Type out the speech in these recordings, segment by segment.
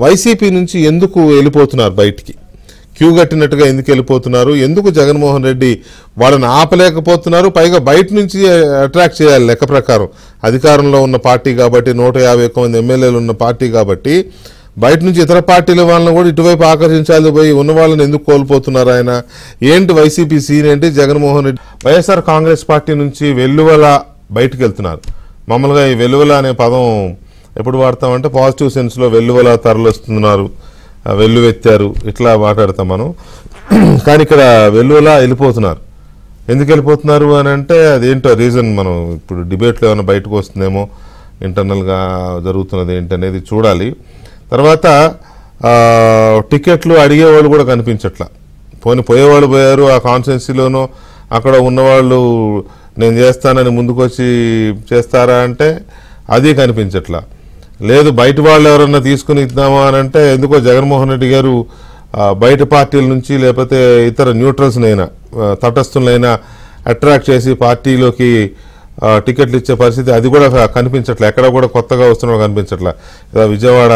YCP నుంచి ఎందుకు వెళ్ళిపోతున్నారు బయటికి? క్యూ కట్టినట్టుగా ఎందుకు వెళ్ళిపోతున్నారు? ఎందుకు జగన్మోహన్ రెడ్డి వాళ్ళని ఆపలేకపోతున్నారు? పైగా బయట నుంచి అట్రాక్ట్ చేయాలి. లెక్క ప్రకారం అధికారంలో ఉన్న పార్టీ కాబట్టి, 151 మంది ఎమ్మెల్యేలు ఉన్న పార్టీ కాబట్టి, బయట నుంచి ఇతర పార్టీల వాళ్ళని కూడా ఇటువైపు ఆకర్షించాలి. పోయి ఉన్న వాళ్ళని ఎందుకు కోల్పోతున్నారు ఆయన? ఏంటి వైసీపీ సీన్ ఏంటి? జగన్మోహన్ రెడ్డి వైఎస్ఆర్ కాంగ్రెస్ పార్టీ నుంచి వెల్లువల బయటకు వెళ్తున్నారు. మామూలుగా ఈ వెల్లువల అనే పదం ఎప్పుడు వాడతామంటే పాజిటివ్ సెన్స్లో వెల్లువల తరలిస్తున్నారు, వెల్లువెత్తారు, ఇట్లా మాట్లాడతాం మనం. కానీ ఇక్కడ వెల్లువల వెళ్ళిపోతున్నారు. ఎందుకు వెళ్ళిపోతున్నారు అని అంటే అదేంటో రీజన్ మనం ఇప్పుడు డిబేట్లో ఏమైనా బయటకు వస్తుందేమో, ఇంటర్నల్గా జరుగుతున్నది ఏంటి అనేది చూడాలి. తర్వాత టికెట్లు అడిగేవాళ్ళు కూడా కనిపించట్లా. పోయేవాళ్ళు పోయారు. ఆ కాన్స్టిట్యున్సీలోనూ అక్కడ ఉన్నవాళ్ళు నేను చేస్తానని ముందుకొచ్చి చేస్తారా అంటే అది కనిపించట్లా. లేదు బయట వాళ్ళు ఎవరన్నా తీసుకుని ఇద్దామా అని అంటే ఎందుకో జగన్మోహన్ రెడ్డి గారు బయట పార్టీల నుంచి లేకపోతే ఇతర న్యూట్రల్స్నైనా తటస్థులైనా అట్రాక్ట్ చేసి పార్టీలోకి టికెట్లు ఇచ్చే పరిస్థితి అది కూడా కనిపించట్లే. ఎక్కడ కూడా కొత్తగా వస్తున్నా కనిపించట్లా. విజయవాడ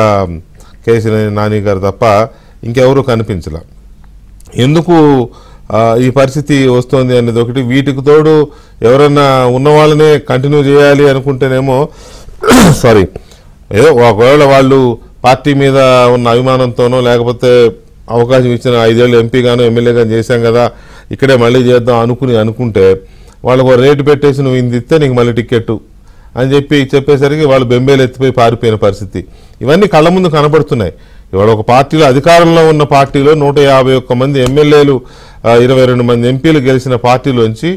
కేసీ నాని గారు తప్ప ఇంకెవరూ కనిపించలే. ఎందుకు ఈ పరిస్థితి వస్తుంది అనేది ఒకటి. వీటికి తోడు ఎవరన్నా ఉన్న వాళ్ళనే కంటిన్యూ చేయాలి అనుకుంటేనేమో సారీ ఏదో ఒకవేళ వాళ్ళు పార్టీ మీద ఉన్న అభిమానంతోనో లేకపోతే అవకాశం ఇచ్చిన 5 ఏళ్ళు ఎంపీగానో ఎమ్మెల్యేగానో చేశాం కదా ఇక్కడే మళ్ళీ చేద్దాం అనుకుంటే వాళ్ళకు రేటు పెట్టేసి నువ్వు ఇంది ఇస్తే నీకు మళ్ళీ టికెట్టు అని చెప్పేసరికి వాళ్ళు బెంబేలు ఎత్తిపోయి పారిపోయిన పరిస్థితి ఇవన్నీ కళ్ళ ముందు కనబడుతున్నాయి. ఇవాళ ఒక పార్టీలో అధికారంలో ఉన్న పార్టీలో 151 మంది ఎమ్మెల్యేలు 22 మంది ఎంపీలు గెలిచిన పార్టీలోంచి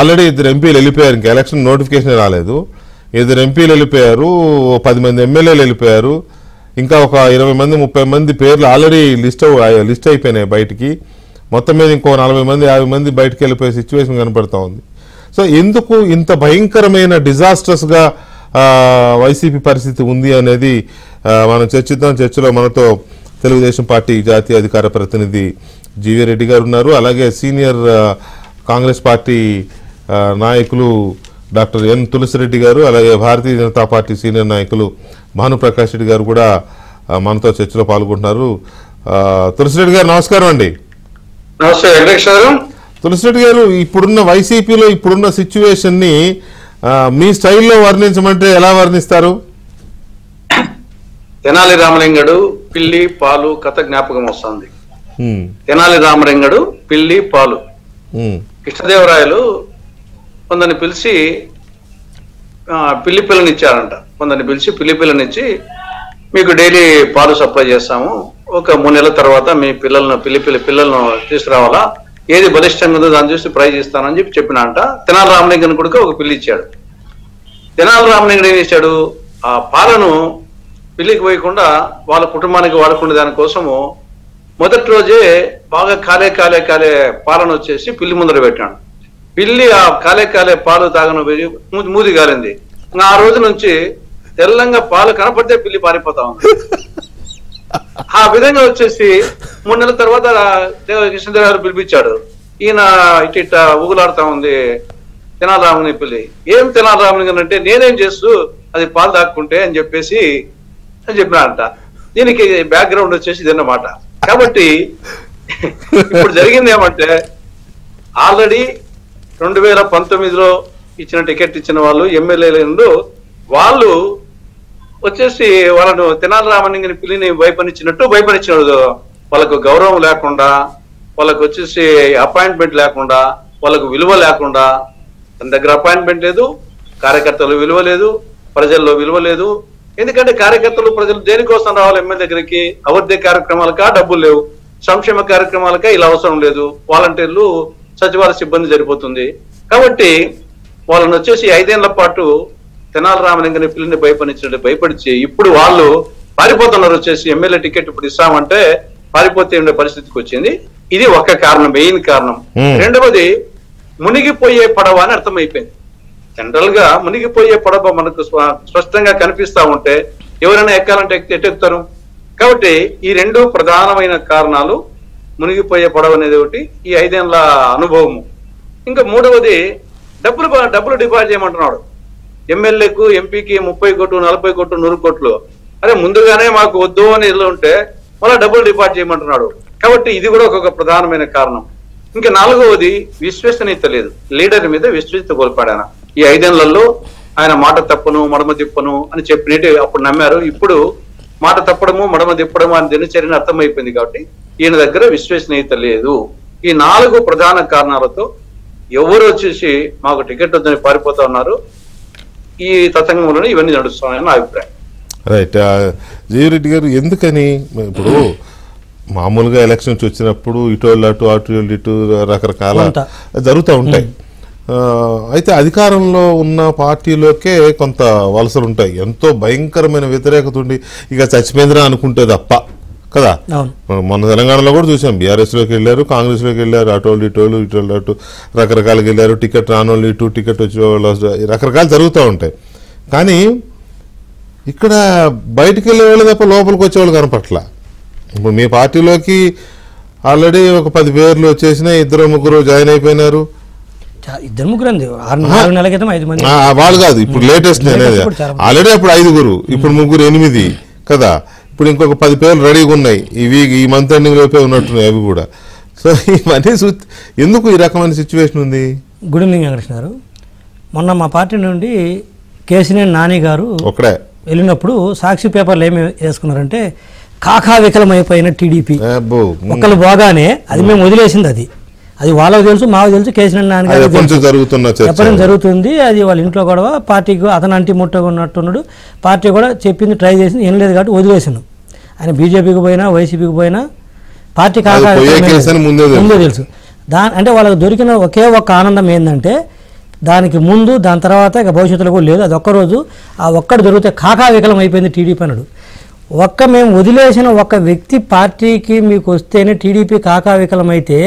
ఆల్రెడీ 2 ఎంపీలు వెళ్ళిపోయారు. ఇంకా ఎలక్షన్ నోటిఫికేషన్ రాలేదు. 2 ఎంపీలు వెళ్ళిపోయారు, 10 మంది ఎమ్మెల్యేలు వెళ్ళిపోయారు, ఇంకా ఒక 20 మంది 30 మంది పేర్లు ఆల్రెడీ లిస్ట్ అయిపోయినాయి బయటికి. మొత్తం మీద ఇంకో 40 మంది 50 మంది బయటకు వెళ్ళిపోయే సిచ్యువేషన్ కనపడతా ఉంది. సో ఎందుకు ఇంత భయంకరమైన డిజాస్టర్స్గా వైసీపీ పరిస్థితి ఉంది అనేది మనం చర్చిద్దాం. చర్చలో మనతో తెలుగుదేశం పార్టీ జాతీయ అధికార ప్రతినిధి జీవీ రెడ్డి గారు ఉన్నారు. అలాగే సీనియర్ కాంగ్రెస్ పార్టీ నాయకులు డాక్టర్ ఎన్ తులసిరెడ్డి గారు, అలాగే భారతీయ జనతా పార్టీ సీనియర్ నాయకులు భానుప్రకాష్ రెడ్డి గారు కూడా మనతో చర్చలో పాల్గొంటున్నారు. తులసిరెడ్డి గారు నమస్కారం అండి. తులసిరెడ్డి గారు, ఇప్పుడున్న వైసీపీలో ఇప్పుడున్న సిచ్యువేషన్ ని మీ స్టైల్లో వర్ణించమంటే ఎలా వర్ణిస్తారు? తెనాలి రామలింగడు పిల్లి పాలు కథ జ్ఞాపకం వస్తుంది. తెనాలి రామలింగడు పిల్లి పాలు. కృష్ణదేవరాయలు కొందరిని పిలిచి పిల్లి పిల్లనిచ్చారంట. కొందరిని పిలిచి పిల్లి పిల్లనిచ్చి మీకు డైలీ పాలు సప్లై చేస్తాము, ఒక 3 నెలల తర్వాత మీ పిల్లలను తీసుకురావాలా, ఏది బలిష్టంగా ఉందో దాన్ని చూసి ప్రైజ్ ఇస్తానని చెప్పినంట. తెనాలి రామలింగన్ కొడుకు ఒక పిల్లి ఇచ్చాడు. తెనాలి రామలింగడు ఏం చేశాడు, ఆ పాలను పిల్లికి పోయకుండా వాళ్ళ కుటుంబానికి వాడుకునే దానికోసము మొదటి రోజే బాగా కాలే పాలను వచ్చేసి పిల్లి ముందర పెట్టాడు. పిల్లి ఆ కాలే పాలు తాగను మూది కాలింది. ఆ రోజు నుంచి తెల్లంగా పాలు కనపడితే పిల్లి పారిపోతా ఉంది. ఆ విధంగా వచ్చేసి 3 నెలల తర్వాత కృష్ణదేవ గారు పిలిపించాడు. ఈయన ఇట్ట ఊగులాడుతా ఉంది తెనాలి రామలింగ పిల్లి. ఏం తెనాలి రామలింగన్ అంటే నేనేం చేస్తూ అది పాలు తాక్కుంటే అని చెప్పినాడంట. దీనికి బ్యాక్గ్రౌండ్ వచ్చేసి ఇదన్నమాట. కాబట్టి ఇప్పుడు జరిగింది ఏమంటే ఆల్రెడీ 2019లో ఇచ్చిన టికెట్ ఇచ్చిన వాళ్ళు ఎమ్మెల్యేలు వాళ్ళు వచ్చేసి వాళ్ళను తెనాలి రామలింగని పిల్లిని భయపనిచ్చినాడు. వాళ్ళకు గౌరవం లేకుండా, వాళ్ళకు వచ్చేసి అపాయింట్మెంట్ లేకుండా, వాళ్ళకు విలువ లేకుండా, తన దగ్గర అపాయింట్మెంట్ లేదు, కార్యకర్తలు విలువ లేదు, ప్రజల్లో విలువ లేదు. ఎందుకంటే కార్యకర్తలు ప్రజలు దేనికోసం రావాలి ఎమ్మెల్యే దగ్గరికి? అభివృద్ధి కార్యక్రమాలకా డబ్బులు లేవు, సంక్షేమ కార్యక్రమాలకా ఇలా అవసరం లేదు, వాలంటీర్లు సచివాలయ సిబ్బంది సరిపోతుంది. కాబట్టి వాళ్ళని వచ్చేసి 5 ఏళ్ల పాటు తెనాలి రామలింగని పిల్లిని భయపడిచి ఇప్పుడు వాళ్ళు పారిపోతున్నారు. వచ్చేసి ఎమ్మెల్యే టికెట్ ఇప్పుడు ఇస్తామంటే పారిపోతే ఉండే పరిస్థితికి వచ్చింది. ఇది ఒక కారణం, మెయిన్ కారణం. రెండవది మునిగిపోయే పడవ అని అర్థమైపోయింది. జనరల్ గా మునిగిపోయే పడవ మనకు స్పష్టంగా కనిపిస్తా ఉంటే ఎవరైనా ఎక్కాలంటే ఎట్టెక్కుతారు. కాబట్టి ఈ 2 ప్రధానమైన కారణాలు, మునిగిపోయే పడవ అనేది ఒకటి, ఈ 5 ఏళ్ల అనుభవము. ఇంకా మూడవది డబ్బులు డిపాజిట్ చేయమంటున్నాడు. ఎమ్మెల్యేకు ఎంపీకి 30 కోట్లు 40 కోట్లు 100 కోట్లు. అరే ముందుగానే మాకు వద్దు అని ఇల్లు ఉంటే మళ్ళీ డబ్బులు డిపాజిట్ చేయమంటున్నాడు. కాబట్టి ఇది కూడా ఒక ప్రధానమైన కారణం. ఇంకా 4వది విశ్వసనీయత లేదు. లీడర్ మీద విశ్వసనీయత కోల్పోయాడు. ఈ 5 ఏళ్లలో ఆయన మాట తప్పను మడమ తిప్పను అని చెప్పినట్టు అప్పుడు నమ్మారు. ఇప్పుడు మాట తప్పడము మడమ తిప్పడము అని దినచర్యని అర్థమైపోయింది. కాబట్టి ఈయన దగ్గర విశ్వసనీయత లేదు. ఈ 4 ప్రధాన కారణాలతో ఎవరు వచ్చేసి మాకు టికెట్ వద్దని పారిపోతా ఉన్నారు. ఈ తతంగంలోనే ఇవన్నీ నడుస్తున్నాయని నా అభిప్రాయం. రైట్. జీవిరెడ్డి గారు, ఎందుకని ఇప్పుడు మామూలుగా ఎలక్షన్స్ వచ్చినప్పుడు ఇటోళ్ళు అటు అటు ఇటు రకరకాల జరుగుతూ ఉంటాయి. అయితే అధికారంలో ఉన్న పార్టీలోకే కొంత వలసలు ఉంటాయి. ఎంతో భయంకరమైన వ్యతిరేకత ఉండి ఇక చచ్చిపోయిందిరా అనుకుంటే తప్ప కదా. మన తెలంగాణలో కూడా చూసాం, బీఆర్ఎస్లోకి వెళ్ళారు, కాంగ్రెస్లోకి వెళ్ళారు, అటోళ్ళు ఇటోళ్ళు ఇటోళ్ళు అటు రకరకాలుగా వెళ్ళారు. టికెట్ రానోళ్ళు ఇటు, టికెట్ వచ్చే వాళ్ళు రకరకాలు జరుగుతూ ఉంటాయి. కానీ ఇక్కడ బయటికి వెళ్ళే వాళ్ళు తప్ప లోపలికి వచ్చేవాళ్ళు కనపట్ల. ఇప్పుడు మీ పార్టీలోకి ఆల్రెడీ ఒక 10 పేర్లు వచ్చేసినా 2-3 జాయిన్ అయిపోయినారు. 2-3 6 నెలల క్రితం 5 మంది వాళ్ళు కాదు, ఇప్పుడు లేటెస్ట్ అనేది. ఆల్రెడీ అప్పుడు 5 ఇప్పుడు 3 8 కదా. ఇప్పుడు ఇంకొక 10 పేర్లు రెడీగా ఉన్నాయి. ఈ మంత్ ఎండింగ్ లోపే ఉన్నట్టున్నాయి అవి కూడా. సో ఇవన్నీ ఎందుకు ఈ రకమైన సిచ్యువేషన్ ఉంది? గుడ్ ఈవినింగ్ వెంకటేష్ గారు. మొన్న మా పార్టీ నుండి కేసినేని నాని గారు ఒకడే వెళ్ళినప్పుడు సాక్షి పేపర్లు ఏమి వేసుకున్నారంటే కాకా వికలమైపోయిన టీడీపీ ఒకళ్ళు బాగానే అది మేము వదిలేసింది. అది వాళ్ళకు తెలుసు, మాకు తెలుసు. కేసీఆర్ నాని గారు చెప్పడం జరుగుతుంది. అది వాళ్ళ ఇంట్లో గొడవ, పార్టీకి అతను అంటి ముట్టగా ఉన్నట్టున్నాడు. పార్టీ కూడా చెప్పింది, ట్రై చేసింది, ఏం లేదు కాబట్టి వదిలేసాను. ఆయన బీజేపీకి పోయినా వైసీపీకి పోయినా పార్టీ కాకా ముందే తెలుసు. అంటే వాళ్ళకి దొరికిన ఒకే ఒక్క ఆనందం ఏంటంటే దానికి ముందు దాని తర్వాత ఇక భవిష్యత్తులో కూడా లేదు. అది ఒక్కరోజు ఆ ఒక్కటి దొరికితే కాకా వికలం అయిపోయింది టీడీపీ అన్నాడు. మేము వదిలేసిన ఒక వ్యక్తి పార్టీకి మీకు వస్తేనే టీడీపీ కాకా వికలం అయితే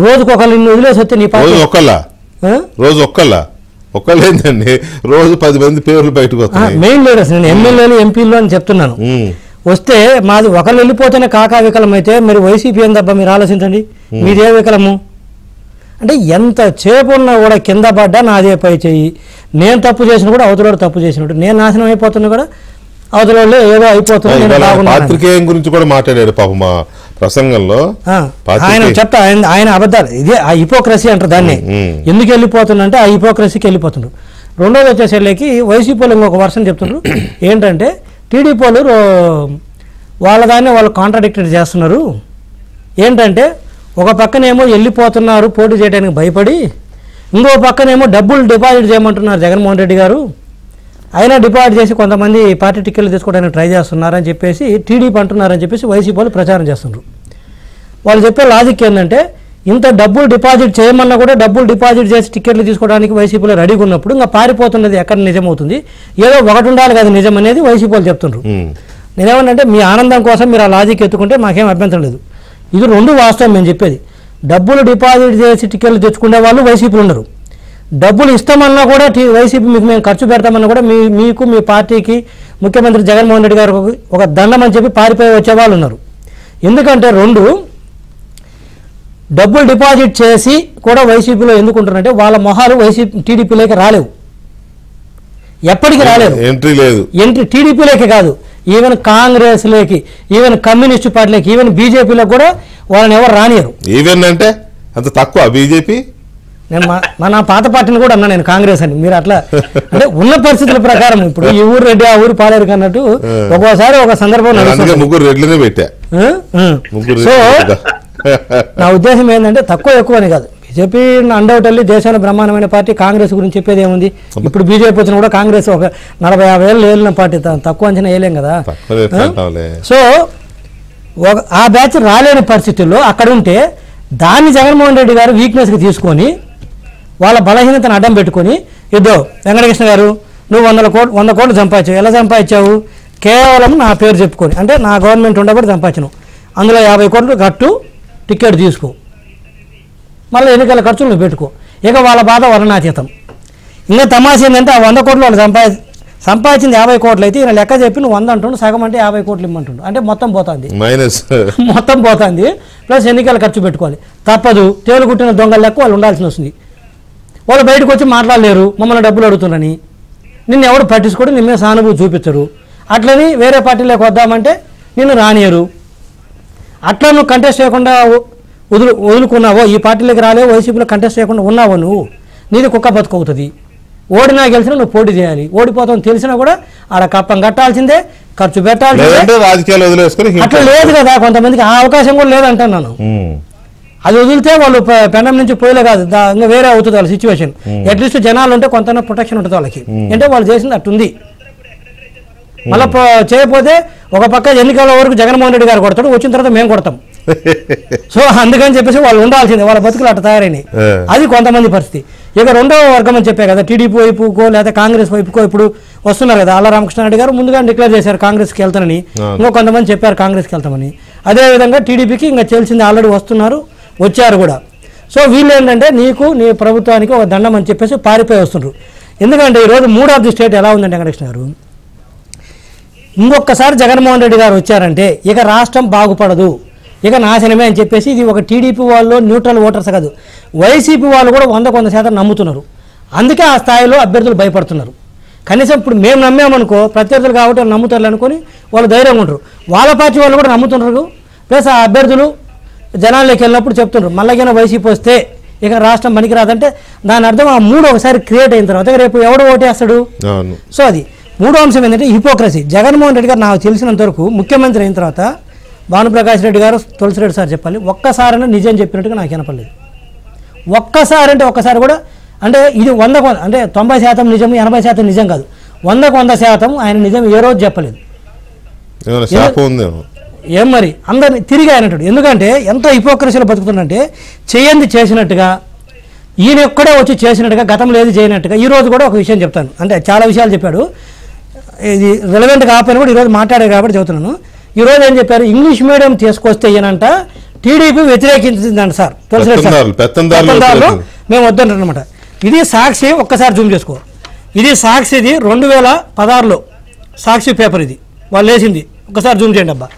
రోజుకు ఒకళ్ళు నిన్ను వదిలేసి వస్తే నీ పార్టీ రోజు ఒక్కళ్ళేందండి, రోజు 10 మంది పేర్లు బయటకు వస్తాయి. మెయిన్ లీడర్స్, నేను ఎమ్మెల్యేలు ఎంపీలు అని చెప్తున్నాను. వస్తే మాది ఒకళ్ళు వెళ్ళిపోతేనే కాకా వికలం అయితే మరి వైసీపీ ఏందబ్బా మీరు ఆలోచించండి, మీదే వికలము అంటే ఎంత చేపు ఉన్నా కూడా కింద పడ్డా నాదే పై చెయ్యి. నేను తప్పు చేసిన కూడా అవతల తప్పు చేసినట్టు, నేను నాశనం అయిపోతున్నా కూడా అవతల ఏదో అయిపోతుంది. పాత్రికేయం గురించి కూడా మాట్లాడాడు పాప మా ప్రసంగంలో. ఆయన చెప్తా, ఆయన అబద్ధాలు, ఇదే ఆ హిపోక్రసీ అంటారు దాన్ని. ఎందుకు వెళ్ళిపోతుందంటే ఆ హిపోక్రసీకి వెళ్ళిపోతుండ్రు. రెండోది వచ్చేసరికి వైసీపీ వాళ్ళు ఇంకొక వర్షన్ చెప్తున్నారు ఏంటంటే టీడీపీ వాళ్ళు వాళ్ళ దాన్ని వాళ్ళు కాంట్రాడిక్టెడ్ చేస్తున్నారు. ఏంటంటే ఒక పక్కనేమో వెళ్ళిపోతున్నారు పోటీ చేయడానికి భయపడి, ఇంకో పక్కనేమో డబ్బులు డిపాజిట్ చేయమంటున్నారు జగన్మోహన్ రెడ్డి గారు. అయినా డిపాజిట్ చేసి కొంతమంది పార్టీ టికెట్లు తీసుకోవడానికి ట్రై చేస్తున్నారని చెప్పేసి టీడీపీ అంటున్నారని చెప్పేసి వైసీపీ వాళ్ళు ప్రచారం చేస్తున్నారు. వాళ్ళు చెప్పే లాజిక్ ఏంటంటే ఇంత డబ్బులు డిపాజిట్ చేయమన్నా కూడా డబ్బులు డిపాజిట్ చేసి టికెట్లు తీసుకోవడానికి వైసీపీలో రెడీగా ఉన్నప్పుడు ఇంకా పారిపోతున్నది ఎక్కడ నిజమవుతుంది, ఏదో ఒకటి ఉండాలి కదా నిజం అనేది వైసీపీ వాళ్ళు చెప్తున్నారు. నేనేమన్నంటే మీ ఆనందం కోసం మీరు ఆ లాజిక్ ఎత్తుకుంటే మాకేం అభ్యంతరం లేదు. ఇది 2 వాస్తవం మేము చెప్పేది. డబ్బులు డిపాజిట్ చేసి టికెట్లు తెచ్చుకునే వాళ్ళు వైసీపీలు ఉన్నారు. డబ్బులు ఇస్తామన్నా కూడా వైసీపీ మీకు మేము ఖర్చు పెడతామన్నా కూడా మీకు మీ పార్టీకి ముఖ్యమంత్రి జగన్మోహన్ రెడ్డి గారు ఒక దండం అని చెప్పి పారిపోయి వచ్చే వాళ్ళు ఉన్నారు. ఎందుకంటే 2 డబ్బులు డిపాజిట్ చేసి కూడా వైసీపీలో ఎందుకుంటారంటే వాళ్ళ మొహాలు టీడీపీలోకి రాలేవు, ఎప్పటికీ రాలేదు. ఎంట్రీ టీడీపీలోకి కాదు, ఈవెన్ కాంగ్రెస్లోకి, ఈవెన్ కమ్యూనిస్టు పార్టీలోకి, ఈవెన్ బీజేపీలో కూడా వాళ్ళని ఎవరు రానియరు. ఈవెన్ అంటే అంత తక్కువ బీజేపీ. నేను మన పాత పార్టీని కూడా అన్నా నేను కాంగ్రెస్ అని. మీరు అట్లా అంటే ఉన్న పరిస్థితుల ప్రకారం ఇప్పుడు ఈ ఊరు రెడ్డి ఆ ఊరు పాలేరు అన్నట్టు ఒక్కోసారి ఒక సందర్భంలో సో నా ఉద్దేశం ఏంటంటే తక్కువ ఎక్కువ అని కాదు. బీజేపీ అండౌటల్లీ దేశంలో బ్రహ్మాండమైన పార్టీ. కాంగ్రెస్ గురించి చెప్పేది ఏముంది, ఇప్పుడు బీజేపీ వచ్చినా కూడా కాంగ్రెస్ ఒక 40-50 ఏళ్ళు ఏలిన పార్టీ, తక్కువ అంచనా వేయలేం కదా. సో ఆ బ్యాచ్ రాలేని పరిస్థితుల్లో అక్కడ ఉంటే దాన్ని జగన్మోహన్ రెడ్డి గారు వీక్నెస్కి తీసుకొని వాళ్ళ బలహీనతను అడ్డం పెట్టుకొని ఇద్దో వెంకటకృష్ణ గారు నువ్వు 100 కోట్లు సంపాదించావు. ఎలా సంపాదించావు? కేవలం నా పేరు చెప్పుకొని, అంటే నా గవర్నమెంట్ ఉండబట్టి సంపాదించను, అందులో 50 కోట్లు కట్టు, టికెట్ తీసుకో, మళ్ళీ ఎన్నికల ఖర్చులు నువ్వు పెట్టుకో. ఇక వాళ్ళ బాధ వర్ణాతీతం. ఇంకా తమాషా ఏంటంటే ఆ 100 కోట్లు వాళ్ళు సంపాదించింది 50 కోట్లు అయితే ఈయన లెక్క చెప్పి నువ్వు 100 అంటుండు, సగం అంటే 50 కోట్లు ఇమ్మంటుండు, అంటే మొత్తం పోతుంది, మొత్తం పోతుంది. ప్లస్ ఎన్నికల ఖర్చు పెట్టుకోవాలి, తప్పదు. తేలుగుట్టిన దొంగల లెక్క వాళ్ళు ఉండాల్సి వస్తుంది. వాళ్ళు బయటకు వచ్చి మాట్లాడలేరు మమ్మల్ని డబ్బులు అడుగుతున్నారని. నిన్ను ఎవరు పట్టించుకోవడం, నిన్నే సానుభూతి చూపించరు. అట్లని వేరే పార్టీలోకి వద్దామంటే నిన్ను రానియరు. అట్లా నువ్వు కంటెస్ట్ చేయకుండా వదులుకున్నావో, ఈ పార్టీలోకి రాలేవు, వైసీపీలో కంటెస్ట్ చేయకుండా ఉన్నావో నువ్వు, నీది కుక్క బతుకవుతుంది. ఓడినా గెలిచినా నువ్వు పోటీ చేయాలి. ఓడిపోతావు తెలిసినా కూడా ఆడ కప్పం కట్టాల్సిందే, ఖర్చు పెట్టాల్సిందే. రాజకీయాలు వదిలేసుకుని అట్లా లేదు కదా, కొంతమందికి ఆ అవకాశం కూడా లేదంటున్నాను. అది వదిలితే వాళ్ళు పెండం నుంచి పోయలే కాదు, ఇంకా వేరే అవుతుంది వాళ్ళ సిచ్యువేషన్. అట్లీస్ట్ జనాలు ఉంటే కొంత ప్రొటెక్షన్ ఉంటుంది వాళ్ళకి. అంటే వాళ్ళు చేసింది అట్టుంది. మళ్ళీ చేయకపోతే ఒక పక్క ఎన్నికల వరకు జగన్మోహన్ రెడ్డి గారు కొడతాడు, వచ్చిన తర్వాత మేము కొడతాం. సో అందుకని చెప్పేసి వాళ్ళు ఉండాల్సిందే, వాళ్ళ బతుకులు అట్లా తయారైనాయి. అది కొంతమంది పరిస్థితి. ఇక రెండో వర్గం అని చెప్పే కదా, టీడీపీ వైపుకో లేదా కాంగ్రెస్ వైపుకో ఇప్పుడు వస్తున్నారు కదా. ఆళ్ళ రామకృష్ణారెడ్డి గారు ముందుగా డిక్లేర్ చేశారు కాంగ్రెస్కి వెళ్తానని, ఇంకో కొంతమంది చెప్పారు కాంగ్రెస్కి వెళ్తామని. అదేవిధంగా టీడీపీకి ఇంకా తెలిసింది ఆల్రెడీ వస్తున్నారు, వచ్చారు కూడా. సో వీళ్ళు ఏంటంటే నీకు నీ ప్రభుత్వానికి ఒక దండం అని చెప్పేసి పారిపోయి వస్తుండ్రు. ఎందుకంటే ఈరోజు మూడ్ ఆఫ్ ది స్టేట్ ఎలా ఉందంటే వెంకటకృష్ణ గారు, ఇంకొకసారి జగన్మోహన్ రెడ్డి గారు వచ్చారంటే ఇక రాష్ట్రం బాగుపడదు, ఇక నాశనమే అని చెప్పేసి ఇది ఒక టీడీపీ వాళ్ళు న్యూట్రల్ ఓటర్స్ కాదు, వైసీపీ వాళ్ళు కూడా 100% నమ్ముతున్నారు. అందుకే ఆ స్థాయిలో అభ్యర్థులు భయపడుతున్నారు. కనీసం ఇప్పుడు మేము నమ్మామనుకో ప్రత్యర్థులు కాబట్టి నమ్ముతారు అనుకొని వాళ్ళు ధైర్యంగా ఉంటారు. వాళ్ళ పార్టీ వాళ్ళు కూడా నమ్ముతున్నారు. ప్లస్ ఆ అభ్యర్థులు జనాల్లోకి వెళ్ళినప్పుడు చెప్తున్నారు మళ్ళీగా వైసీపీ వస్తే ఇక రాష్ట్రం పనికిరాదంటే దాని అర్థం ఆ మూడు ఒకసారి క్రియేట్ అయిన తర్వాత రేపు ఎవడు ఓటేస్తాడు. సో అది మూడో అంశం ఏంటంటే హిపోక్రసీ. జగన్మోహన్ రెడ్డి గారు నాకు తెలిసినంత వరకు ముఖ్యమంత్రి అయిన తర్వాత భానుప్రకాష్ రెడ్డి గారు, తులసిరెడ్డి సార్ చెప్పాలి, ఒక్కసారైనా నిజం చెప్పినట్టుగా నాకు వినపడలేదు. ఒక్కసారి అంటే ఒక్కసారి కూడా, అంటే ఇది 100 అంటే 90% నిజం, 80% నిజం కాదు, 100% ఆయన నిజం ఏ రోజు చెప్పలేదు. ఏం మరి అందరిని తిరిగి అయినట్టు. ఎందుకంటే ఎంత హిపోక్రసీలో బతుకుతుందంటే చేయంది చేసినట్టుగా, ఈయన ఒక్కడే వచ్చి చేసినట్టుగా, గతంలో ఏది చేయనట్టుగా. ఈరోజు కూడా ఒక విషయం చెప్తాను, అంటే చాలా విషయాలు చెప్పాడు, ఇది రిలవెంట్ కాకపోయినా కూడా ఈరోజు మాట్లాడారు కాబట్టి చెబుతున్నాను. ఈరోజు ఏం చెప్పారు, ఇంగ్లీష్ మీడియం తీసుకొస్తే ఈయనంట టీడీపీ వ్యతిరేకించిందంట సార్. పెత్తందారులు మేము వద్దంటారనమాట. ఇది సాక్షి, ఒక్కసారి జూమ్ చేసుకో. ఇది సాక్షిది 2016లో సాక్షి పేపర్, ఇది వాళ్ళు వేసింది. ఒక్కసారి జూమ్ చేయండి అబ్బా.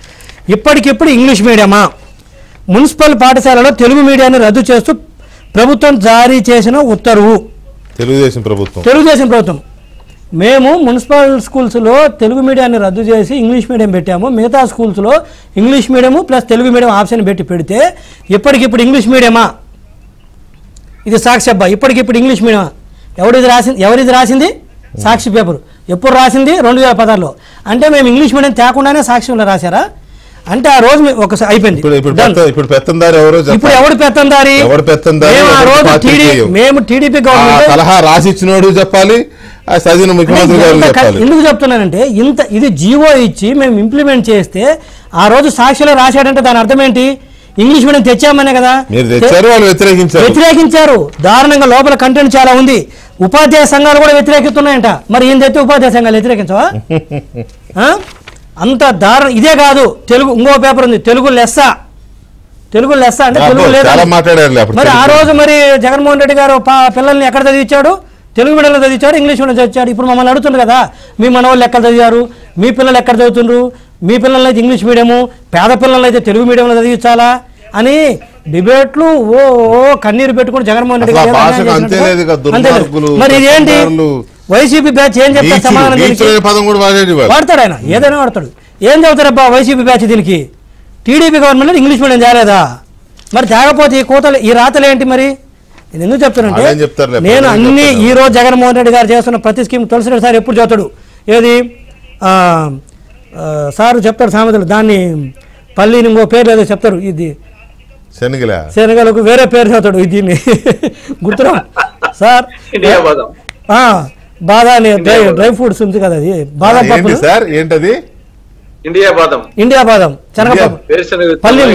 ఇప్పటికిప్పుడు ఇంగ్లీష్ మీడియమా, మున్సిపల్ పాఠశాలలో తెలుగు మీడియాన్ని రద్దు చేస్తూ ప్రభుత్వం జారీ చేసిన ఉత్తర్వు. తెలుగుదేశం ప్రభుత్వం మేము మున్సిపల్ స్కూల్స్లో తెలుగు మీడియాన్ని రద్దు చేసి ఇంగ్లీష్ మీడియం పెట్టాము, మిగతా స్కూల్స్లో English medium plus Telugu medium option పెడితే ఇప్పటికిప్పుడు ఇంగ్లీష్ మీడియమా. ఇది సాక్షి అబ్బా, ఇప్పటికిప్పుడు ఇంగ్లీష్ మీడియమా. ఎవరిది రాసింది సాక్షి పేపర్. ఎప్పుడు రాసింది 2016లో. అంటే మేము ఇంగ్లీష్ మీడియం తేకుండానే సాక్షిలో రాశారా అంటే ఆ రోజు ఒకసారి అయిపోయింది. ఇప్పుడు ఎవడు పెత్తందారి? మేము టీడీపీ గవర్నమెంట్ రాసిచ్చినోడు చెప్పాలి, ఎందుకు చెప్తున్నానంటే ఇది జీవో ఇచ్చి మేము ఇంప్లిమెంట్ చేస్తే ఆ రోజు సాక్షిలో రాశాడంటే దాని అర్థం ఏంటి? ఇంగ్లీష్ మీడియం తెచ్చామనే కదా. వ్యతిరేకించారు దారుణంగా. లోపల కంటెంట్ చాలా ఉంది. ఉపాధ్యాయ సంఘాలు కూడా వ్యతిరేకిస్తున్నాయంట. మరి ఏం తెస్తే ఉపాధ్యాయ సంఘాలు వ్యతిరేకించవా? అంత దారుణం. ఇదే కాదు, తెలుగు ఇంకో పేపర్ ఉంది, తెలుగు లెస్స అంటే తెలుగు లేదు. మరి ఆ రోజు మరి జగన్మోహన్ రెడ్డి గారు పిల్లల్ని ఎక్కడ చదివించాడు? తెలుగు మీడియంలో చదివించాడు, ఇంగ్లీష్ మీడియం చదివించాడు. ఇప్పుడు మమ్మల్ని అడుగుతున్నారు కదా, మీ మనవాళ్ళు ఎక్కడ చదివారు, మీ పిల్లలు ఎక్కడ చదువుతుండ్రు, మీ పిల్లలు అయితే ఇంగ్లీష్ మీడియము, పేద పిల్లలు అయితే తెలుగు మీడియంలో చదివించాలా అని డిబేట్లు కన్నీరు పెట్టుకుని జగన్మోహన్ రెడ్డి గారు. మరి ఇదేంటి వైసీపీ బ్యాచ్ ఏం చెప్తారు? సమాధానం వాడతాడు ఆయన, ఏదైనా వాడతాడు. ఏం చెబుతారబ్బా వైసీపీ బ్యాచ్ దీనికి? టీడీపీ గవర్నమెంట్ ఇంగ్లీష్ మీడియం చేయలేదా? మరి తేకపోతే ఈ కోతలు, ఈ రాతలు ఏంటి? మరి ఇది ఎందుకు చెప్తానంటే నేను అన్ని ఈ రోజు జగన్మోహన్ రెడ్డి గారు చేస్తున్న ప్రతి స్కీమ్ తులసిరెడ్డి సార్ ఎప్పుడు చెబుతాడు, ఏది సారు చెప్తాడు సామెతలు, దాన్ని పల్లిని ఇంకో పేరు ఏదో చెప్తారు, ఇది శనగలకు వేరే పేరు చెబుతాడు, దీన్ని గుర్తురా సార్. బాదాం డ్రై ఫ్రూట్స్ ఉంది కదా, అది బాదం పప్పు సార్. ఏంటది? ఇండియా బాదం, శనగపప్పు, వేరుశనగపప్పుని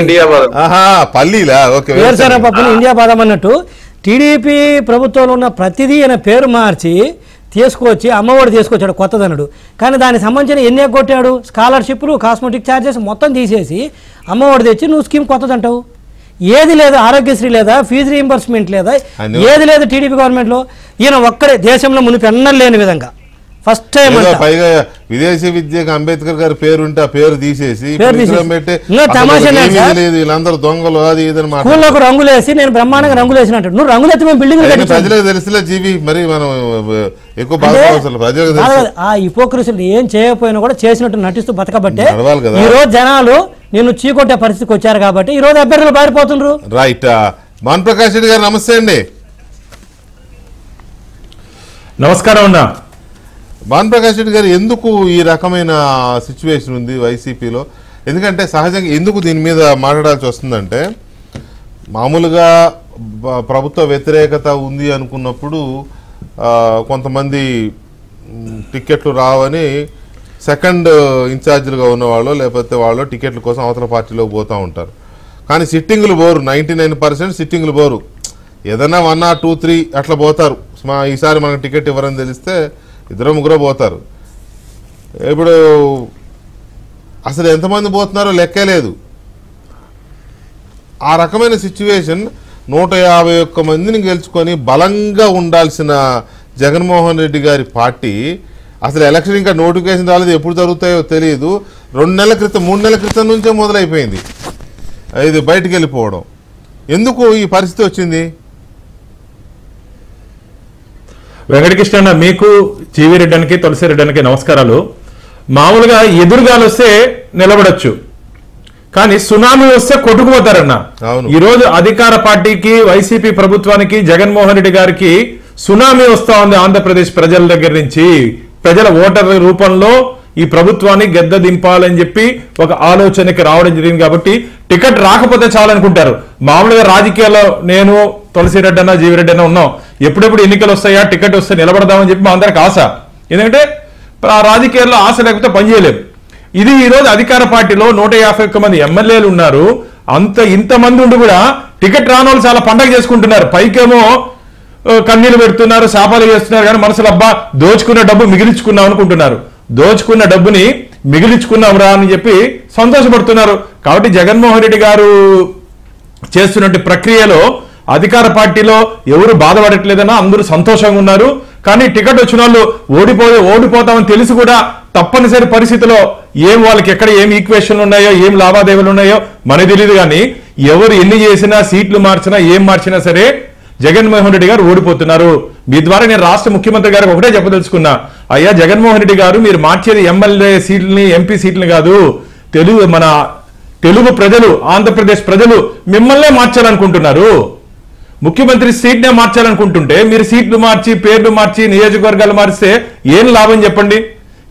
ఇండియా బాదం అన్నట్టు టీడీపీ ప్రభుత్వంలో ఉన్న ప్రతిదీ ఆయన పేరు మార్చి తీసుకొచ్చి అమ్మఒడి తీసుకొచ్చాడు కొత్తదనుడు. కానీ దానికి సంబంధించిన ఎన్ని ఎగ్గొట్టాడు? స్కాలర్షిప్లు, కాస్మెటిక్ ఛార్జెస్ మొత్తం తీసేసి అమ్మఒడి తెచ్చి నువ్వు స్కీమ్ కొత్తదంటావు. ఏది లేదు, ఆరోగ్యశ్రీ లేదా, ఫీజు రీయింబర్స్మెంట్ లేదా, ఏది లేదు టీడీపీ గవర్నమెంట్లో. ఈయన ఒక్కడే దేశంలో మునుపు ఎన్నడూ లేని విధంగా ఫస్ట్ టైం పైగా విదేశీ విద్యకు అంబేద్కర్ గారి పేరు ఉంటే ఆ పేరు తీసేసి వీళ్ళందరూ దొంగలు అది ఇదని స్కూల్లో రంగులు వేసి నేను బ్రహ్మాండంగా రంగులు వేసినట్టు నువ్వు రంగులు ఎత్తి మేము బిల్డింగ్ ప్రజలకు తెలిసిలే జీవి మరి మనం ఎక్కువ ప్రజలకు ఆ హిపోక్రసీలు ఏం చేయకపోయినా కూడా చేసినట్టు నటిస్తూ బతకబట్టే ఈ రోజు జనాలు నిన్ను చీకొట్టే పరిస్థితికి వచ్చారు కాబట్టి ఈ రోజు అభ్యర్థులు పారిపోతుండ్రు. రైట్. భాను ప్రకాష్ రెడ్డి గారు నమస్తే అండి. నమస్కారం అన్న. భాను ప్రకాష్ రెడ్డి గారు, ఎందుకు ఈ రకమైన సిచ్యువేషన్ ఉంది వైసీపీలో? ఎందుకంటే సహజంగా ఎందుకు దీని మీద మాట్లాడాల్సి వస్తుందంటే, మామూలుగా ప్రభుత్వ వ్యతిరేకత ఉంది అనుకున్నప్పుడు కొంతమంది టికెట్లు రావని సెకండ్ ఇన్ఛార్జీలుగా ఉన్నవాళ్ళు లేకపోతే వాళ్ళు టికెట్ల కోసం అవతల పార్టీలోకి పోతూ ఉంటారు. కానీ సిట్టింగులు పోరు, 99% సిట్టింగులు పోరు. ఏదైనా 1 or 2, 3 అట్లా పోతారు. ఈసారి మనకు టికెట్ ఇవ్వరని తెలిస్తే 2-3 పోతారు. ఇప్పుడు అసలు ఎంతమంది పోతున్నారో లెక్కే లేదు. ఆ రకమైన సిచ్యువేషన్ 151 మందిని గెలుచుకొని బలంగా ఉండాల్సిన జగన్మోహన్ రెడ్డి గారి పార్టీ అసలు ఎలక్షన్ ఇంకా నోటిఫికేషన్ రాలేదు, ఎప్పుడు జరుగుతాయో తెలియదు. 2 నెలల క్రితం 3 నెలల క్రితం నుంచే మొదలైపోయింది ఇది బయటికి వెళ్ళిపోవడం. ఎందుకు ఈ పరిస్థితి వచ్చింది? వెంకటకృష్ణ, మీకు జీవి రెడ్డికి తులసి రెడ్డికి నమస్కారాలు. మామూలుగా ఎదురుగాలు వస్తే నిలబడచ్చు, కానీ సునామీ వస్తే కొట్టుకుపోతారన్న. ఈరోజు అధికార పార్టీకి వైసీపీ ప్రభుత్వానికి జగన్మోహన్ రెడ్డి గారికి సునామీ వస్తా ఉంది. ఆంధ్రప్రదేశ్ ప్రజల దగ్గర నుంచి ప్రజల ఓటర్ల రూపంలో ఈ ప్రభుత్వాన్ని గెద్ద దింపాలని చెప్పి ఒక ఆలోచనకి రావడం జరిగింది. కాబట్టి టికెట్ రాకపోతే చాలనుకుంటారు. మామూలుగా రాజకీయాల్లో నేను తులసి రెడ్డి అన్న జీవి రెడ్డి అన్న ఉన్నాం. ఎప్పుడెప్పుడు ఎన్నికలు వస్తాయా, టికెట్ వస్తే నిలబడదామని చెప్పి మా అందరికి ఆశ. ఎందుకంటే ఆ రాజకీయాల్లో ఆశ లేకపోతే పనిచేయలేము. ఇది ఈ రోజు అధికార పార్టీలో 151 మంది ఎమ్మెల్యేలు ఉన్నారు. ఇంతమంది ఉండి కూడా టికెట్ రాని వాళ్ళు చాలా పండగ చేసుకుంటున్నారు. పైకేమో కన్నీళ్లు పెడుతున్నారు, శాపాలు చేస్తున్నారు, కానీ మనసులో అబ్బా దోచుకున్న డబ్బు మిగిలించుకున్నాం అనుకుంటున్నారు. దోచుకున్న డబ్బుని మిగిలించుకున్నాం రా అని చెప్పి సంతోషపడుతున్నారు. కాబట్టి జగన్మోహన్ రెడ్డి గారు చేస్తున్నట్టు ప్రక్రియలో అధికార పార్టీలో ఎవరు బాధపడట్లేదన్నా అందరూ సంతోషంగా ఉన్నారు. కానీ టికెట్ వచ్చిన వాళ్ళు ఓడిపోతామని తెలిసి కూడా తప్పనిసరి పరిస్థితిలో ఏం వాళ్ళకి ఎక్కడ ఏం ఈక్వేషన్లు ఉన్నాయో ఏం లావాదేవీలు ఉన్నాయో మనకు తెలియదు. కానీ ఎవరు ఎన్ని చేసినా సీట్లు మార్చినా ఏం మార్చినా సరే జగన్మోహన్ రెడ్డి గారు ఓడిపోతున్నారు. మీ ద్వారా నేను రాష్ట్ర ముఖ్యమంత్రి గారికి ఒకటే చెప్పదలుచుకున్నా, అయ్యా జగన్మోహన్ రెడ్డి గారు మీరు మార్చేది ఎమ్మెల్యే సీట్లని ఎంపీ సీట్లని కాదు, తెలుగు ప్రజలు ఆంధ్రప్రదేశ్ ప్రజలు మిమ్మల్నే మార్చాలనుకుంటున్నారు. ముఖ్యమంత్రి సీట్నే మార్చాలనుకుంటుంటే మీరు సీట్లు మార్చి పేర్లు మార్చి నియోజకవర్గాలు మారిస్తే ఏం లాభం చెప్పండి.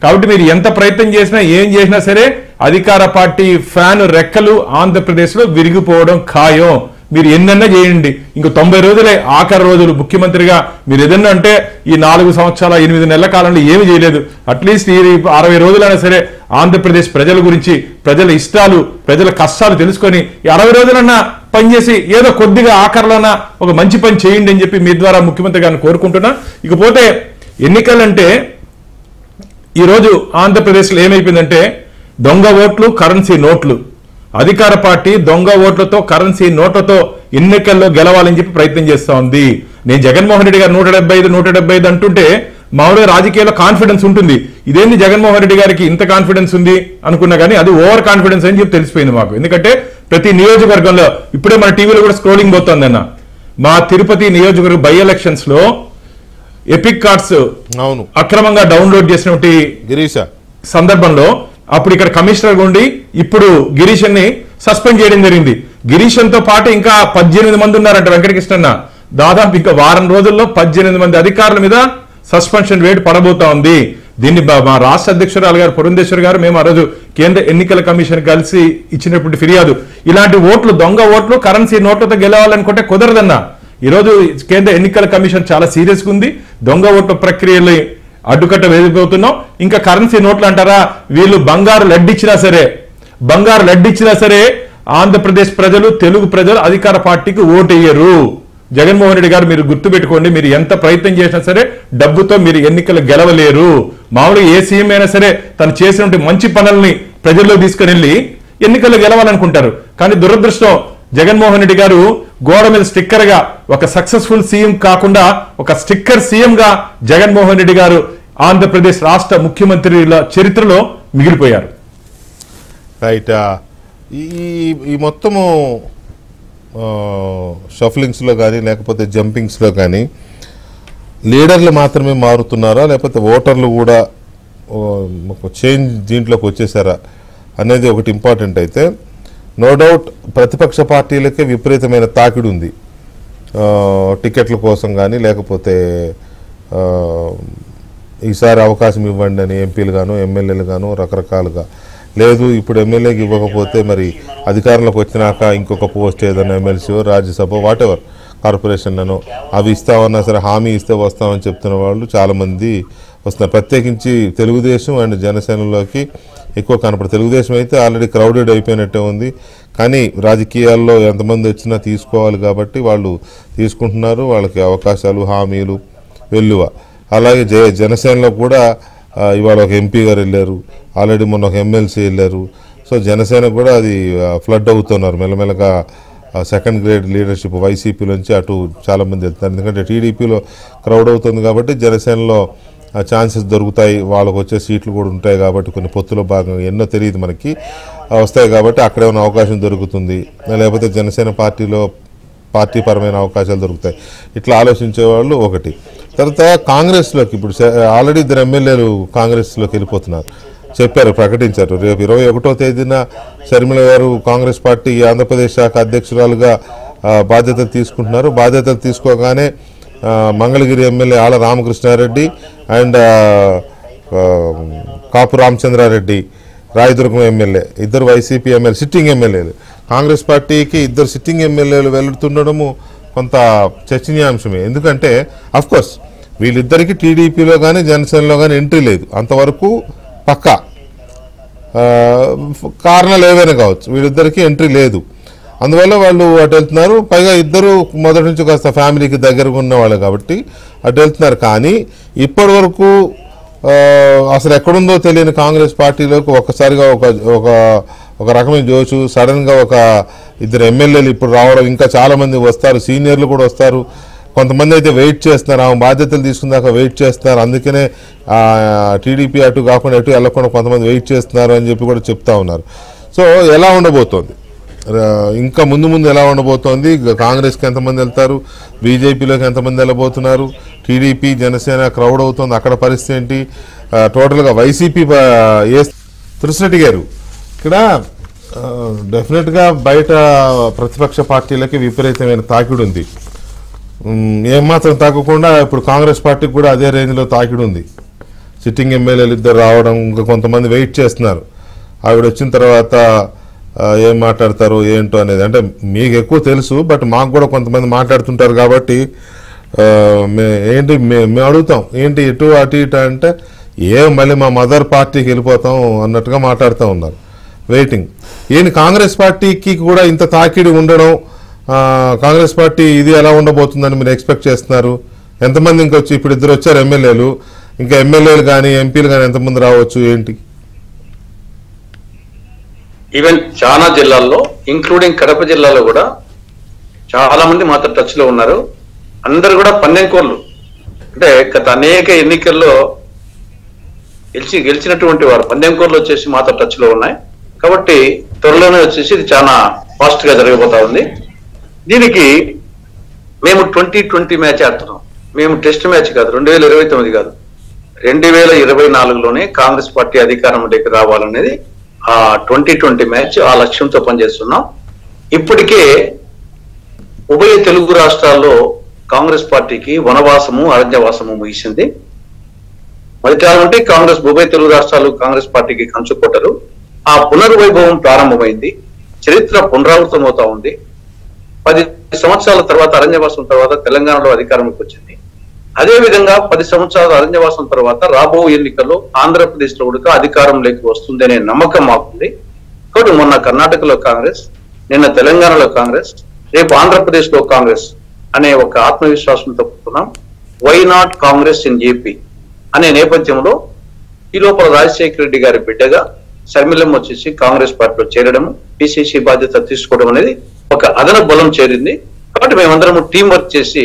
కాబట్టి మీరు ఎంత ప్రయత్నం చేసినా ఏం చేసినా సరే అధికార పార్టీ ఫ్యాన్ రెక్కలు ఆంధ్రప్రదేశ్ లో విరిగిపోవడం ఖాయం. మీరు ఎన్నన్నా చేయండి, ఇంకో 90 రోజులే ఆఖరి రోజులు ముఖ్యమంత్రిగా. మీరు ఏదన్నా అంటే ఈ 4 సంవత్సరాల 8 నెలల కాలంలో ఏమి చేయలేదు. అట్లీస్ట్ ఈ 60 రోజులైనా సరే ఆంధ్రప్రదేశ్ ప్రజల గురించి, ప్రజల ఇష్టాలు, ప్రజల కష్టాలు తెలుసుకొని ఈ 60 రోజులన్నా పనిచేసి ఏదో కొద్దిగా ఆఖరిలోనా ఒక మంచి పని చేయండి అని చెప్పి మీ ద్వారా ముఖ్యమంత్రి గారిని కోరుకుంటున్నా. ఇకపోతే ఎన్నికలంటే ఈరోజు ఆంధ్రప్రదేశ్లో ఏమైపోయిందంటే దొంగ ఓట్లు, కరెన్సీ నోట్లు. అధికార పార్టీ దొంగ ఓట్లతో, కరెన్సీ నోట్లతో ఎన్నికల్లో గెలవాలని చెప్పి ప్రయత్నం చేస్తా ఉంది. నేను జగన్మోహన్ రెడ్డి గారు 175 అంటుంటే మామూలుగా రాజకీయాల్లో కాన్ఫిడెన్స్ ఉంటుంది. ఇదేంటి జగన్మోహన్ రెడ్డి గారికి ఇంత కాన్ఫిడెన్స్ ఉంది అనుకున్నా కానీ అది ఓవర్ కాన్ఫిడెన్స్ అని చెప్పి తెలిసిపోయింది మాకు. ఎందుకంటే ప్రతి నియోజకవర్గంలో ఇప్పుడే మన టీవీలో కూడా స్క్రోలింగ్ పోతుంది అన్న, మా తిరుపతి నియోజకవర్గ బై ఎలక్షన్స్ లో ఎపిక్ కార్డ్స్ అక్రమంగా డౌన్లోడ్ చేసినటువంటి సందర్భంలో అప్పుడు ఇక్కడ కమిషనర్ ఉండి ఇప్పుడు గిరీష్ ని సస్పెండ్ చేయడం జరిగింది. గిరీషన్ తో పాటు ఇంకా 18 మంది ఉన్నారంట వెంకటకృష్ణ. దాదాపు ఇంకా వారం రోజుల్లో 18 మంది అధికారుల మీద సస్పెన్షన్ వేటు పడబోతా ఉంది. దీన్ని మా రాష్ట్ర అధ్యక్షురాలు గారు పురంధేశ్వర్ గారు మేము ఆ రోజు కేంద్ర ఎన్నికల కమిషన్ కలిసి ఇచ్చినటువంటి ఫిర్యాదు, ఇలాంటి ఓట్లు దొంగ ఓట్లు కరెన్సీ నోట్లతో గెలవాలనుకుంటే కుదరదన్నా. ఈరోజు కేంద్ర ఎన్నికల కమిషన్ చాలా సీరియస్ గా ఉంది. దొంగ ఓట్ల ప్రక్రియలు అడ్డుకట్ట వేదిపోతున్నాం. ఇంకా కరెన్సీ నోట్లు అంటారా, వీళ్ళు బంగారు లడ్డిచ్చినా సరే ఆంధ్రప్రదేశ్ ప్రజలు, తెలుగు ప్రజలు అధికార పార్టీకి ఓటేయరు. జగన్మోహన్ రెడ్డి గారు మీరు గుర్తుపెట్టుకోండి, మీరు ఎంత ప్రయత్నం చేసినా సరే డబ్బుతో మీరు ఎన్నికలు గెలవలేరు. మామూలుగా ఏ సీఎం అయినా సరే తను చేసినటువంటి మంచి పనుల్ని ప్రజల్లో తీసుకుని వెళ్ళి ఎన్నికల్లో గెలవాలనుకుంటారు. కానీ దురదృష్టం జగన్మోహన్ రెడ్డి గారు గోడ మీద స్టిక్కర్ గా ఒక సక్సెస్ఫుల్ సీఎం కాకుండా ఒక స్టిక్కర్ సీఎం గా జగన్మోహన్ రెడ్డి గారు ఆంధ్రప్రదేశ్ రాష్ట్ర ముఖ్యమంత్రుల చరిత్రలో మిగిలిపోయారు. రైట్. ఈ మొత్తము షఫలింగ్స్లో కానీ లేకపోతే జంపింగ్స్లో కానీ లీడర్లు మాత్రమే మారుతున్నారా, లేకపోతే ఓటర్లు కూడా చేంజ్ దీంట్లోకి వచ్చేసారా అనేది ఒకటి ఇంపార్టెంట్. అయితే నో డౌట్ ప్రతిపక్ష పార్టీలకే విపరీతమైన తాకిడి ఉంది టికెట్ల కోసం కానీ, లేకపోతే ఈసారి అవకాశం ఇవ్వండి అని ఎంపీలు గాను ఎమ్మెల్యేలు గాను రకరకాలుగా. లేదు ఇప్పుడు ఎమ్మెల్యేకి ఇవ్వకపోతే మరి అధికారంలోకి వచ్చినాక ఇంకొక పోస్ట్ ఏదైనా ఎమ్మెల్సీ రాజ్యసభ వాటెవర్ కార్పొరేషన్లను అవి ఇస్తామన్నా సరే హామీ ఇస్తే వస్తామని చెప్తున్న వాళ్ళు చాలామంది వస్తున్నారు. ప్రత్యేకించి తెలుగుదేశం అండ్ జనసేనలోకి ఎక్కువ కనపడదు. తెలుగుదేశం అయితే ఆల్రెడీ క్రౌడెడ్ అయిపోయినట్టే ఉంది, కానీ రాజకీయాల్లో ఎంతమంది వచ్చినా తీసుకోవాలి కాబట్టి వాళ్ళు తీసుకుంటున్నారు. వాళ్ళకి అవకాశాలు హామీలు వెల్లువ. అలాగే జనసేనలో కూడా ఇవాళ ఒక ఎంపీ గారు వెళ్ళారు, ఆల్రెడీ మొన్న ఒక ఎమ్మెల్సీ వెళ్ళారు. సో జనసేన కూడా అది ఫ్లడ్ అవుతున్నారు మెల్లమెల్లగా. సెకండ్ గ్రేడ్ లీడర్షిప్ వైసీపీలోంచి అటు చాలామంది వెళ్తున్నారు. ఎందుకంటే టీడీపీలో క్రౌడ్ అవుతుంది కాబట్టి జనసేనలో ఛాన్సెస్ దొరుకుతాయి, వాళ్ళకు వచ్చే సీట్లు కూడా ఉంటాయి కాబట్టి కొన్ని పొత్తులో భాగంగా ఎన్నో తెలియదు మనకి వస్తాయి కాబట్టి అక్కడే ఉన్న అవకాశం దొరుకుతుంది, లేకపోతే జనసేన పార్టీ పరమైన అవకాశాలు దొరుకుతాయి. ఇట్లా ఆలోచించేవాళ్ళు ఒకటి. తర్వాత కాంగ్రెస్లోకి ఇప్పుడు ఆల్రెడీ 2 ఎమ్మెల్యేలు కాంగ్రెస్లోకి వెళ్ళిపోతున్నారు, చెప్పారు, ప్రకటించారు. రేపు 21వ తేదీన షర్మిల గారు కాంగ్రెస్ పార్టీ ఆంధ్రప్రదేశ్ శాఖ అధ్యక్షురాలుగా బాధ్యతలు తీసుకుంటున్నారు. బాధ్యతలు తీసుకోగానే Mangalagiri MLA Alla Ramakrishna Reddy and Kapu Ramachandra Reddy Rayadurgam MLA ఇద్దరు వైసీపీ ఎమ్మెల్యే సిట్టింగ్ ఎమ్మెల్యేలు. కాంగ్రెస్ పార్టీకి 2 సిట్టింగ్ ఎమ్మెల్యేలు వెళ్తుండడము కొంత చర్చనీయాంశమే. ఎందుకంటే అఫ్కోర్స్ వీళ్ళిద్దరికీ టీడీపీలో కానీ జనసేనలో కానీ ఎంట్రీ లేదు, అంతవరకు పక్కా. కారణాలు ఏవైనా కావచ్చు, వీళ్ళిద్దరికీ ఎంట్రీ లేదు, అందువల్ల వాళ్ళు అటు వెళ్తున్నారు. పైగా ఇద్దరు మొదటి నుంచి కాస్త ఫ్యామిలీకి దగ్గరగా ఉన్నవాళ్ళు కాబట్టి అటు వెళ్తున్నారు. కానీ ఇప్పటి వరకు అసలు ఎక్కడుందో తెలియని కాంగ్రెస్ పార్టీలోకి ఒక్కసారిగా ఒక రకమైన జోషు, సడన్గా ఒక 2 ఎమ్మెల్యేలు ఇప్పుడు రావడం, ఇంకా చాలామంది వస్తారు, సీనియర్లు కూడా వస్తారు. కొంతమంది అయితే వెయిట్ చేస్తున్నారు, ఆమె బాధ్యతలు తీసుకున్నాక వెయిట్ చేస్తున్నారు. అందుకనే టీడీపీ అటు కాకుండా ఎటు వెళ్ళకుండా కొంతమంది వెయిట్ చేస్తున్నారు అని చెప్పి కూడా చెప్తా ఉన్నారు. సో ఎలా ఉండబోతోంది, ఇంకా ముందు ఎలా ఉండబోతోంది, కాంగ్రెస్కి ఎంతమంది వెళ్తారు, బీజేపీలోకి ఎంతమంది వెళ్ళబోతున్నారు, టీడీపీ జనసేన క్రౌడ్ అవుతుంది, అక్కడ పరిస్థితి ఏంటి, టోటల్గా వైసీపీ తులసిరెడ్డి గారు ఇక్కడ డెఫినెట్గా బయట ప్రతిపక్ష పార్టీలకి విపరీతమైన తాకిడి ఉంది. ఏమాత్రం తగ్గకుండా ఇప్పుడు కాంగ్రెస్ పార్టీకి కూడా అదే రేంజ్లో తాకిడి ఉంది. సిట్టింగ్ ఎమ్మెల్యేలు ఇద్దరు రావడం, ఇంకా కొంతమంది వెయిట్ చేస్తున్నారు ఆవిడ వచ్చిన తర్వాత ఏం మాట్లాడతారు ఏంటో అనేది. అంటే మీకు ఎక్కువ తెలుసు, బట్ మాకు కూడా కొంతమంది మాట్లాడుతుంటారు కాబట్టి మేము అడుగుతాం ఏంటి ఇటు అటు ఇటు అంటే మళ్ళీ మా మదర్ పార్టీకి వెళ్ళిపోతాం అన్నట్టుగా మాట్లాడుతూ ఉన్నారు. వెయిటింగ్ ఏంటి కాంగ్రెస్ పార్టీకి కూడా ఇంత తాకిడి ఉండడం, కాంగ్రెస్ పార్టీ ఇది ఎలా ఉండబోతుందని మీరు ఎక్స్పెక్ట్ చేస్తున్నారు? ఎంతమంది ఇంకొచ్చి ఇప్పుడు 2 వచ్చారు ఎమ్మెల్యేలు, ఇంకా ఎమ్మెల్యేలు కానీ ఎంపీలు కానీ ఎంతమంది రావచ్చు ఏంటి? ఈవెన్ చాలా జిల్లాల్లో ఇంక్లూడింగ్ కడప జిల్లాలో కూడా చాలా మంది మాతో టచ్ లో ఉన్నారు. అందరు కూడా పందెంకోళ్ళు, అంటే గత అనేక ఎన్నికల్లో గెలిచినటువంటి వారు పందెంకోళ్ళు వచ్చేసి మాతో టచ్ లో ఉన్నాయి. కాబట్టి త్వరలోనే వచ్చేసి ఇది చాలా ఫాస్ట్ గా జరగబోతా ఉంది. దీనికి మేము 2020 మ్యాచ్ ఆడుతున్నాం. మేము టెస్ట్ మ్యాచ్ కాదు, 2029 కాదు, 2024లోనే కాంగ్రెస్ పార్టీ అధికారంలోకి రావాలనేది ఆ 2020 మ్యాచ్, ఆ లక్ష్యంతో పనిచేస్తున్నాం. ఇప్పటికే ఉభయ తెలుగు రాష్ట్రాల్లో కాంగ్రెస్ పార్టీకి వనవాసము అరణ్యవాసము ముగిసింది. మధ్యకాలం అంటే కాంగ్రెస్ ఉభయ తెలుగు రాష్ట్రాలు కాంగ్రెస్ పార్టీకి కంచుకొట్టరు. ఆ పునర్వైభవం ప్రారంభమైంది, చరిత్ర పునరావృతం అవుతా ఉంది. 10 సంవత్సరాల తర్వాత అరణ్యవాసం తర్వాత తెలంగాణలో అధికారంలోకి వచ్చింది. అదే విధంగా 10 సంవత్సరాల అరణ్యవాసం తర్వాత రాబో ఎన్నికల్లో ఆంధ్రప్రదేశ్ లో కూడా అధికారంలోకి వస్తుందనే నమ్మకం మాకుంది. కాబట్టి మొన్న కర్ణాటకలో కాంగ్రెస్, నిన్న తెలంగాణలో కాంగ్రెస్, రేపు ఆంధ్రప్రదేశ్ లో కాంగ్రెస్ అనే ఒక ఆత్మవిశ్వాసంతో ఉన్నాం. Why not Congress in AP అనే నేపథ్యంలో ఈ లోపల రాజశేఖర రెడ్డి గారి బిడ్డగా షర్మిలమ్మ వచ్చేసి కాంగ్రెస్ పార్టీలో చేరడము, పిసిసి బాధ్యత తీసుకోవడం అనేది ఒక అదన బలం చేరింది. కాబట్టి మేమందరం టీం వర్క్ చేసి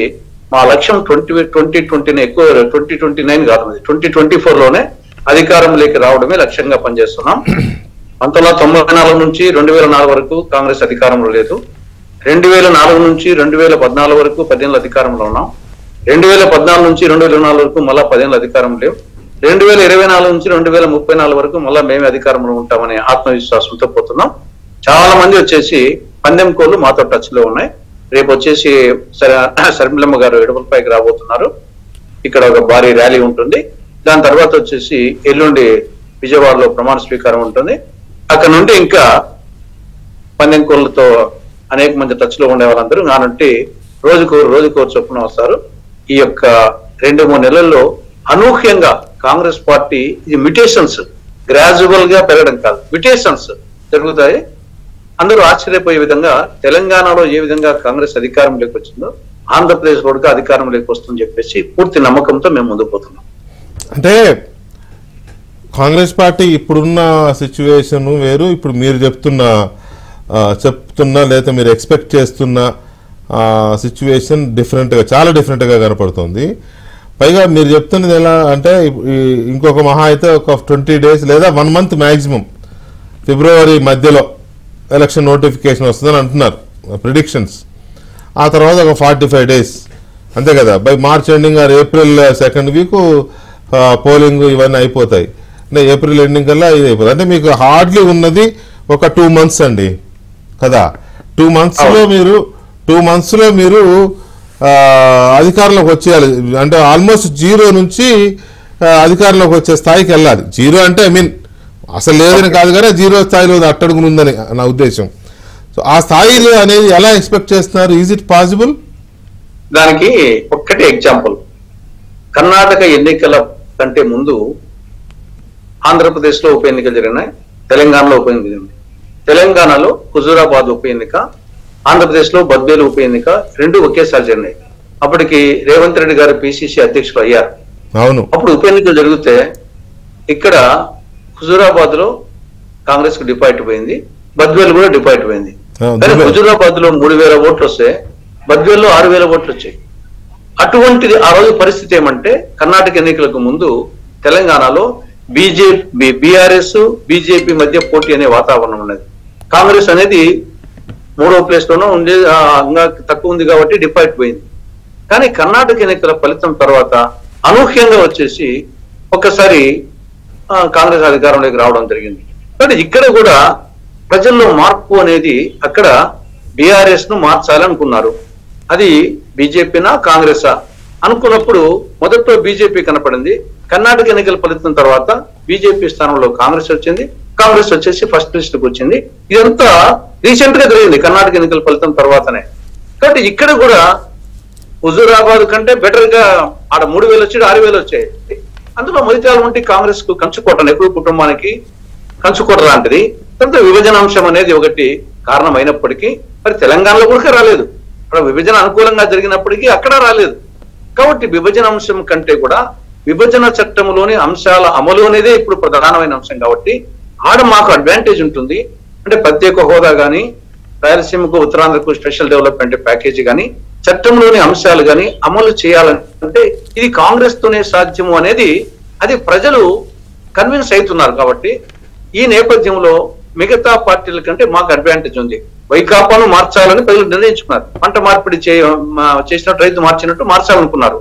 మా లక్ష్యం 2020 ఎక్కువ 2029 కాదు, 2024లోనే అధికారంలోకి రావడమే లక్ష్యంగా పనిచేస్తున్నాం. 1994 నుంచి 2004 వరకు కాంగ్రెస్ అధికారంలో లేదు. 2004 నుంచి 2014 వరకు 10 ఏళ్ళ అధికారంలో ఉన్నాం. 2014 నుంచి 2024 వరకు మళ్ళా 10 ఏళ్ళ అధికారం లేవు. 2024 నుంచి 2034 వరకు మళ్ళా మేమే అధికారంలో ఉంటామనే ఆత్మవిశ్వాసంతో పోతున్నాం. చాలా మంది వచ్చేసి పందెం కోళ్ళు మాతో టచ్ లో ఉన్నాయి. రేపు వచ్చేసి శర్మిలమ్మ గారు ఎడపలపైకి రాబోతున్నారు. ఇక్కడ ఒక భారీ ర్యాలీ ఉంటుంది. దాని తర్వాత వచ్చేసి ఎల్లుండి విజయవాడలో ప్రమాణ స్వీకారం ఉంటుంది. అక్కడ నుండి ఇంకా పందెం కోళ్ళతో అనేక మంది టచ్ లో ఉండే వాళ్ళందరూ నా నుండి రోజుకోరు చొప్పున వస్తారు. ఈ యొక్క 2-3 నెలల్లో అనూహ్యంగా కాంగ్రెస్ పార్టీ ఇది మ్యుటేషన్స్ గ్రాడ్యువల్ గా పెరగడం కాదు, మ్యుటేషన్స్ జరుగుతాయి. అందరూ ఆశ్చర్యపోయే విధంగా తెలంగాణలో ఏ విధంగా కాంగ్రెస్ అధికారంలోకి వచ్చిందో ఆంధ్రప్రదేశ్ కూడా అధికారంలోకి వస్తుందని చెప్పేసి పూర్తి నమ్మకంతో మేము ముందుకు పోతున్నాం. అంటే కాంగ్రెస్ పార్టీ ఇప్పుడున్న సిచ్యువేషన్ వేరు, ఇప్పుడు మీరు చెప్తున్నా లేదా మీరు ఎక్స్పెక్ట్ చేస్తున్న సిచ్యువేషన్ చాలా డిఫరెంట్గా కనపడుతుంది. పైగా మీరు చెప్తున్నది ఎలా అంటే ఇంకొక మహా అయితే ఒక 20 days లేదా 1 month మ్యాక్సిమం ఫిబ్రవరి మధ్యలో ఎలక్షన్ నోటిఫికేషన్ వస్తుందని అంటున్నారు ప్రిడిక్షన్స్. ఆ తర్వాత ఒక 45 days అంతే కదా, by March ending or April 2nd week polling ఇవన్నీ అయిపోతాయి. అంటే ఏప్రిల్ ఎండింగ్ కల్లా ఇది అయిపోతుంది. అంటే మీకు హార్డ్లీ ఉన్నది ఒక 2 months అండి కదా. 2 monthsలో మీరు అధికారంలోకి వచ్చేయాలి. అంటే ఆల్మోస్ట్ 0 నుంచి అధికారంలోకి వచ్చే స్థాయికి వెళ్ళాలి. 0 అంటే అసలు లేదని కాదు కానీ 0 స్థాయిలో అట్టడుగునుందని నా ఉద్దేశం. సో ఆ స్థాయిలో అనేది ఎలా ఎక్స్పెక్ట్ చేస్తున్నారు? Is it possible? దానికి ఒక్కటే ఎగ్జాంపుల్, కర్ణాటక ఎన్నికల కంటే ముందు ఆంధ్రప్రదేశ్ లో ఉప ఎన్నికలు జరిగినాయి, తెలంగాణలో ఉప ఎన్నిక జరిగింది. తెలంగాణలో హుజూరాబాద్ ఉప ఎన్నిక, ఆంధ్రప్రదేశ్ లో బద్వేలు ఉప ఎన్నిక 2 ఒకేసారి జరిగినాయి. అప్పటికి రేవంత్ రెడ్డి గారు పిసిసి అధ్యక్షులు అయ్యారు. అవును. అప్పుడు ఉప ఎన్నికలు జరిగితే ఇక్కడ హుజూరాబాద్ లో కాంగ్రెస్ కు డిపాజిట్ పోయింది, బద్వేలు కూడా డిపాజిట్ పోయింది. కానీ హుజూరాబాద్ లో 3000 ఓట్లు వస్తే బద్వేల్లో 6000 ఓట్లు వచ్చాయి. అటువంటిది ఆ రోజు పరిస్థితి ఏమంటే కర్ణాటక ఎన్నికలకు ముందు తెలంగాణలో బీఆర్ఎస్ బీజేపీ మధ్య పోటీ అనే వాతావరణం ఉన్నది. కాంగ్రెస్ అనేది 3వ ప్లేస్ లోనూ ఉంది, తక్కువ ఉంది కాబట్టి డిపాజిట్ పోయింది. కానీ కర్ణాటక ఎన్నికల ఫలితం తర్వాత అనూహ్యంగా వచ్చేసి ఒక్కసారి కాంగ్రెస్ అధికారంలోకి రావడం జరిగింది. కానీ ఇక్కడ కూడా ప్రజల్లో మార్పు అనేది అక్కడ బీఆర్ఎస్ ను మార్చాలనుకున్నారు. అది బీజేపీనా కాంగ్రెసా అనుకున్నప్పుడు మొదట్లో బీజేపీ కనపడింది. కర్ణాటక ఎన్నికల ఫలితం తర్వాత బీజేపీ స్థానంలో కాంగ్రెస్ వచ్చింది. కాంగ్రెస్ వచ్చేసి ఫస్ట్ లిస్ట్ కు వచ్చింది. ఇదంతా రీసెంట్ గా జరిగింది కర్ణాటక ఎన్నికల ఫలితం తర్వాతనే. కాబట్టి ఇక్కడ కూడా హుజూరాబాద్ కంటే బెటర్ గా ఆడ 3000 వచ్చి 6000 వచ్చాయి. అందులో మొదటిసారి ఉంటే కాంగ్రెస్ కు కంచుకోట, నెహ్రూ కుటుంబానికి కంచుకోట లాంటిది. తర్వాత విభజన అంశం అనేది ఒకటి కారణం అయినప్పటికీ మరి తెలంగాణలో కూడా రాలేదు. అక్కడ విభజన అనుకూలంగా జరిగినప్పటికీ అక్కడ రాలేదు. కాబట్టి విభజన అంశం కంటే కూడా విభజన చట్టంలోని అంశాల అమలు అనేదే ఇప్పుడు ప్రధానమైన అంశం. కాబట్టి ఆడ మాకు అడ్వాంటేజ్ ఉంటుంది. అంటే ప్రత్యేక హోదా కానీ, రాయలసీమకు ఉత్తరాంధ్రకు స్పెషల్ డెవలప్మెంట్ ప్యాకేజీ కానీ, చట్టంలోని అంశాలు కానీ అమలు చేయాలంటే ఇది కాంగ్రెస్ తోనే సాధ్యము అనేది అది ప్రజలు కన్విన్స్ అవుతున్నారు. కాబట్టి ఈ నేపథ్యంలో మిగతా పార్టీల కంటే మాకు అడ్వాంటేజ్ ఉంది. వైకాపాను మార్చాలని ప్రజలు నిర్ణయించుకున్నారు. పంట మార్పిడి చేసినట్టు రైతు మార్చినట్టు మార్చాలనుకున్నారు.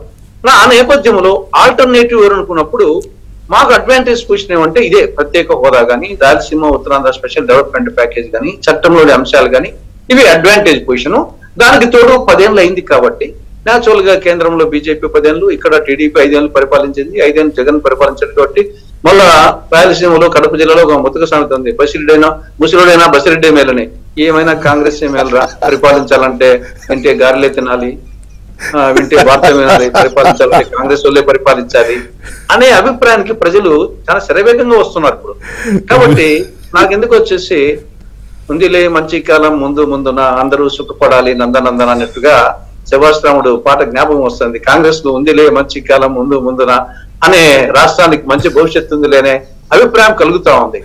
ఆ నేపథ్యంలో ఆల్టర్నేటివ్ అనుకున్నప్పుడు మాకు అడ్వాంటేజ్ పొజిషన్ ఏమంటే ఇదే ప్రత్యేక హోదా కానీ, Rayalaseema Uttarandhra special development package కానీ, చట్టంలోని అంశాలు కానీ ఇవి అడ్వాంటేజ్ పొజిషన్. దానికి తోడు 10 ఏళ్ళు అయింది కాబట్టి న్యాచురల్ గా కేంద్రంలో బీజేపీ 10 ఏళ్ళు, ఇక్కడ టీడీపీ 5 ఏళ్ళు పరిపాలించింది, 5 ఏళ్ళు జగన్ పరిపాలించారు. కాబట్టి మళ్ళా రాయలసీమలో కడప జిల్లాలో ఒక ముతక సామెత ఉంది, ముసిరుడైనా బసిరెడ్డి మేలని. ఏమైనా కాంగ్రెస్ మేలురా, పరిపాలించాలంటే వింటే గారెలే తినాలి, వింటే వార్త వినాలి, పరిపాలించాలంటే కాంగ్రెస్ వాళ్ళే పరిపాలించాలి అనే అభిప్రాయానికి ప్రజలు చాలా శరవేగంగా వస్తున్నారు ఇప్పుడు. కాబట్టి నాకెందుకు వచ్చేసి ఉందిలే మంచి కాలం ముందున అందరూ సుఖపడాలి నందనందన అన్నట్టుగా శభాశ్రాముడు పాట జ్ఞాపకం వస్తుంది. కాంగ్రెస్ లో ఉందిలే మంచి కాలం ముందున అనే రాష్ట్రానికి మంచి భవిష్యత్తు ఉందిలేనే అభిప్రాయం కలుగుతా ఉంది.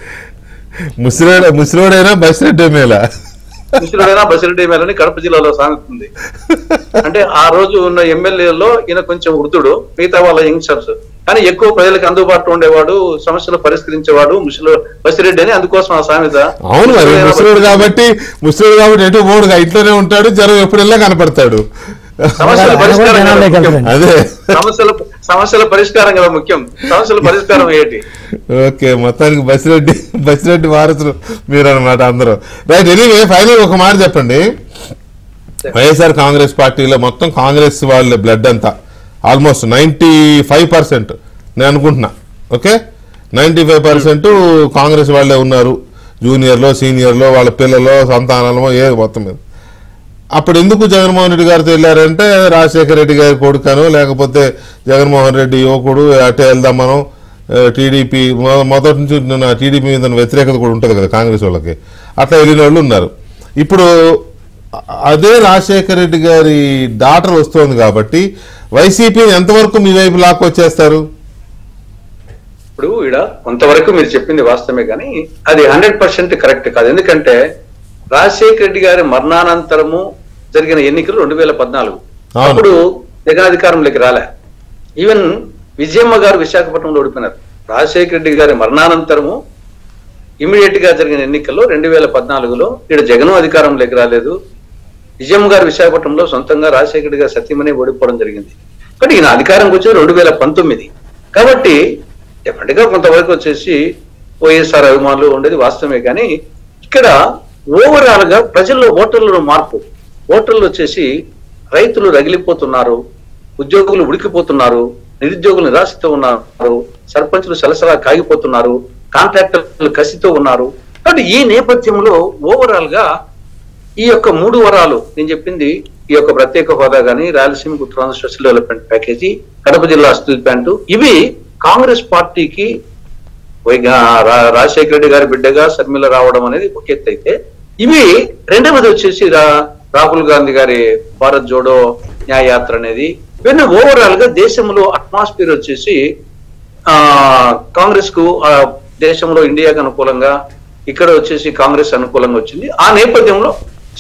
ముసిరోడైనా బసిరెడ్డి మేళ ముసలుడైనా బసిరెడ్డి మేలని కడప జిల్లాలో సాగుతుంది. అంటే ఆ రోజు ఉన్న ఎమ్మెల్యేలో ఈయన కొంచెం వృద్ధుడు, మిగతా వాళ్ళ యంగ్స్టర్స్, కానీ ఎక్కువ ప్రజలకు అందుబాటులో ఉండేవాడు, సమస్యలు పరిష్కరించేవాడు బసిరెడ్డి అని, అందుకోసం ఆ సామెత. అవును, మరి ముసలుడు కాబట్టి ఎటు పోడుగా ఇంట్లోనే ఉంటాడు, జనం ఎప్పుడెల్లా కనపడతాడు. సమస్యల పరిష్కారం అదే సమస్యల పరిష్కారం కదా ముఖ్యం. సమస్యల పరిష్కారం ఏంటి? ఓకే, మొత్తానికి బసిరెడ్డి వారసులు మీరు అనమాట అందరూ. రైట్, ఎనీవే ఫైనల్ ఒక మాట చెప్పండి. వైఎస్ఆర్ కాంగ్రెస్ పార్టీలో మొత్తం కాంగ్రెస్ వాళ్ళ బ్లడ్ అంతా ఆల్మోస్ట్ 95% నేను అనుకుంటున్నా. ఓకే, 95% కాంగ్రెస్ వాళ్ళే ఉన్నారు. జూనియర్లో, సీనియర్లో, వాళ్ళ పిల్లలో, సంతానంలో, మొత్తం మీద. అప్పుడు ఎందుకు జగన్మోహన్ రెడ్డి గారితో వెళ్ళారంటే రాజశేఖర రెడ్డి గారి కొడుకను, లేకపోతే జగన్మోహన్ రెడ్డి యువకుడు, అటే వెళ్దాం మనం, టీడీపీ మొదటి నుంచి టీడీపీ మీద వ్యతిరేకత కూడా ఉంటుంది కదా కాంగ్రెస్ వాళ్ళకి, అట్లా వెళ్ళిన వాళ్ళు ఉన్నారు. ఇప్పుడు అదే రాజశేఖర రెడ్డి గారి డాటర్ వస్తోంది కాబట్టి వైసీపీ ఎంతవరకు మీ వైపు లాక్కొచ్చేస్తారు? ఇప్పుడు ఇక్కడ కొంతవరకు మీరు చెప్పింది వాస్తవమే, కానీ అది 100% కరెక్ట్ కాదు. ఎందుకంటే రాజశేఖర రెడ్డి గారి మరణానంతరము జరిగిన ఎన్నికలు 2014, అప్పుడు జగనాధికారంలోకి రాలే. ఈవెన్ విజయమ్మ గారు విశాఖపట్నంలో ఓడిపోయినారు. రాజశేఖర రెడ్డి గారి మరణానంతరము ఇమీడియట్ గా జరిగిన ఎన్నికల్లో 2014లో ఇక్కడ జగన్ అధికారంలోకి రాలేదు. విజయమ్మ గారు విశాఖపట్నంలో సొంతంగా రాజశేఖర రెడ్డి గారి సత్యమనే ఓడిపోవడం జరిగింది. కానీ ఈయన అధికారంకి వచ్చేది 2019. కాబట్టి డెఫినెట్ గా కొంతవరకు వచ్చేసి వైఎస్ఆర్ అభిమానులు ఉండేది వాస్తవమే, కానీ ఇక్కడ ఓవరాల్ గా ప్రజల్లో ఓటర్లలో మార్పు. ఓటర్లు వచ్చేసి రైతులు రగిలిపోతున్నారు, ఉద్యోగులు ఉడికిపోతున్నారు, నిరుద్యోగులు నిరాశతో ఉన్నారు, సర్పంచులు సలసలా కాగిపోతున్నారు, కాంట్రాక్టర్లు కసితో ఉన్నారు. కాబట్టి ఈ నేపథ్యంలో ఓవరాల్ గా ఈ యొక్క 3 వరాలు నేను చెప్పింది, ఈ యొక్క ప్రత్యేక హోదా గానీ, Rayalaseema Uttarandhra special development package, Kadapa జిల్లా స్టీల్ ప్లాంట్, ఇవి కాంగ్రెస్ పార్టీకి రాజశేఖర రెడ్డి గారి బిడ్డగా షర్మిల రావడం అనేది ఒక ఎత్తు అయితే, ఇవి రెండవది వచ్చేసి రాహుల్ గాంధీ గారి భారత్ జోడో న్యాయ యాత్ర అనేది, ఇవన్నీ ఓవరాల్ గా దేశంలో అట్మాస్ఫియర్ వచ్చేసి కాంగ్రెస్ కు దేశంలో ఇండియాకు అనుకూలంగా, ఇక్కడ వచ్చేసి కాంగ్రెస్ అనుకూలంగా వచ్చింది. ఆ నేపథ్యంలో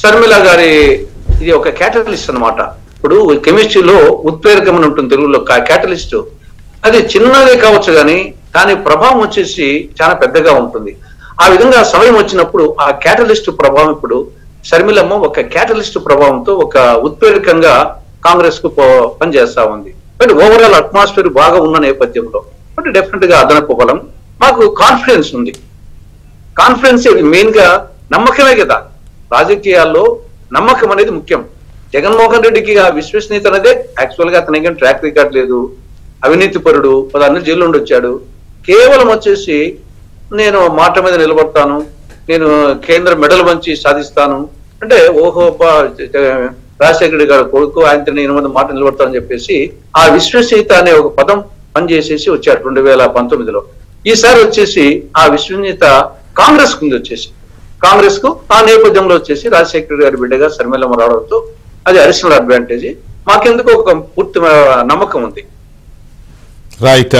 షర్మిల గారి ఇది ఒక క్యాటలిస్ట్ అన్నమాట. ఇప్పుడు కెమిస్ట్రీలో ఉత్ప్రేరకమని ఉంటుంది తెలుగులో, క్యాటలిస్ట్ అది చిన్నదే కావచ్చు కానీ దాని ప్రభావం వచ్చేసి చాలా పెద్దగా ఉంటుంది. ఆ విధంగా సమయం వచ్చినప్పుడు ఆ క్యాటలిస్ట్ ప్రభావం, ఇప్పుడు షర్మిలమ్మ ఒక క్యాటలిస్ట్ ప్రభావంతో ఒక ఉత్ప్రేరకంగా కాంగ్రెస్ కు పనిచేస్తా ఉంది. బట్ ఓవరాల్ అట్మాస్ఫియర్ బాగా ఉన్న నేపథ్యంలో బట్ డెఫినెట్ గా అదనపు బలం, మాకు కాన్ఫిడెన్స్ ఉంది. కాన్ఫిడెన్స్ మెయిన్ గా నమ్మకమే కదా, రాజకీయాల్లో నమ్మకం అనేది ముఖ్యం. జగన్మోహన్ రెడ్డికి ఆ విశ్వసనీయత అనేది యాక్చువల్ గా అతనికి ట్రాక్ రికార్డ్ లేదు, అవినీతి పరుడు, 10 అన్ని జైలు నుండి వచ్చాడు. కేవలం వచ్చేసి నేను మాట మీద నిలబడతాను, నేను కేంద్ర మెడల్ వంచి సాధిస్తాను అంటే, ఓహో రాజశేఖర రెడ్డి గారి కొడుకు, ఆయనతో నేను మాట నిలబడతానని చెప్పేసి ఆ విశ్వసనీయత అనే ఒక పదం పనిచేసేసి వచ్చారు 2019లో. ఈసారి వచ్చేసి ఆ విశ్వసనీయత కాంగ్రెస్ కుంది, వచ్చేసి కాంగ్రెస్ కు ఆ నేపథ్యంలో వచ్చేసి రాజశేఖర రెడ్డి గారి బిడ్డగా షర్మిలమ్మ రావడంతో అది అడిషనల్ అడ్వాంటేజ్. మాకెందుకు ఒక పూర్తి నమ్మకం ఉంది. రైట్,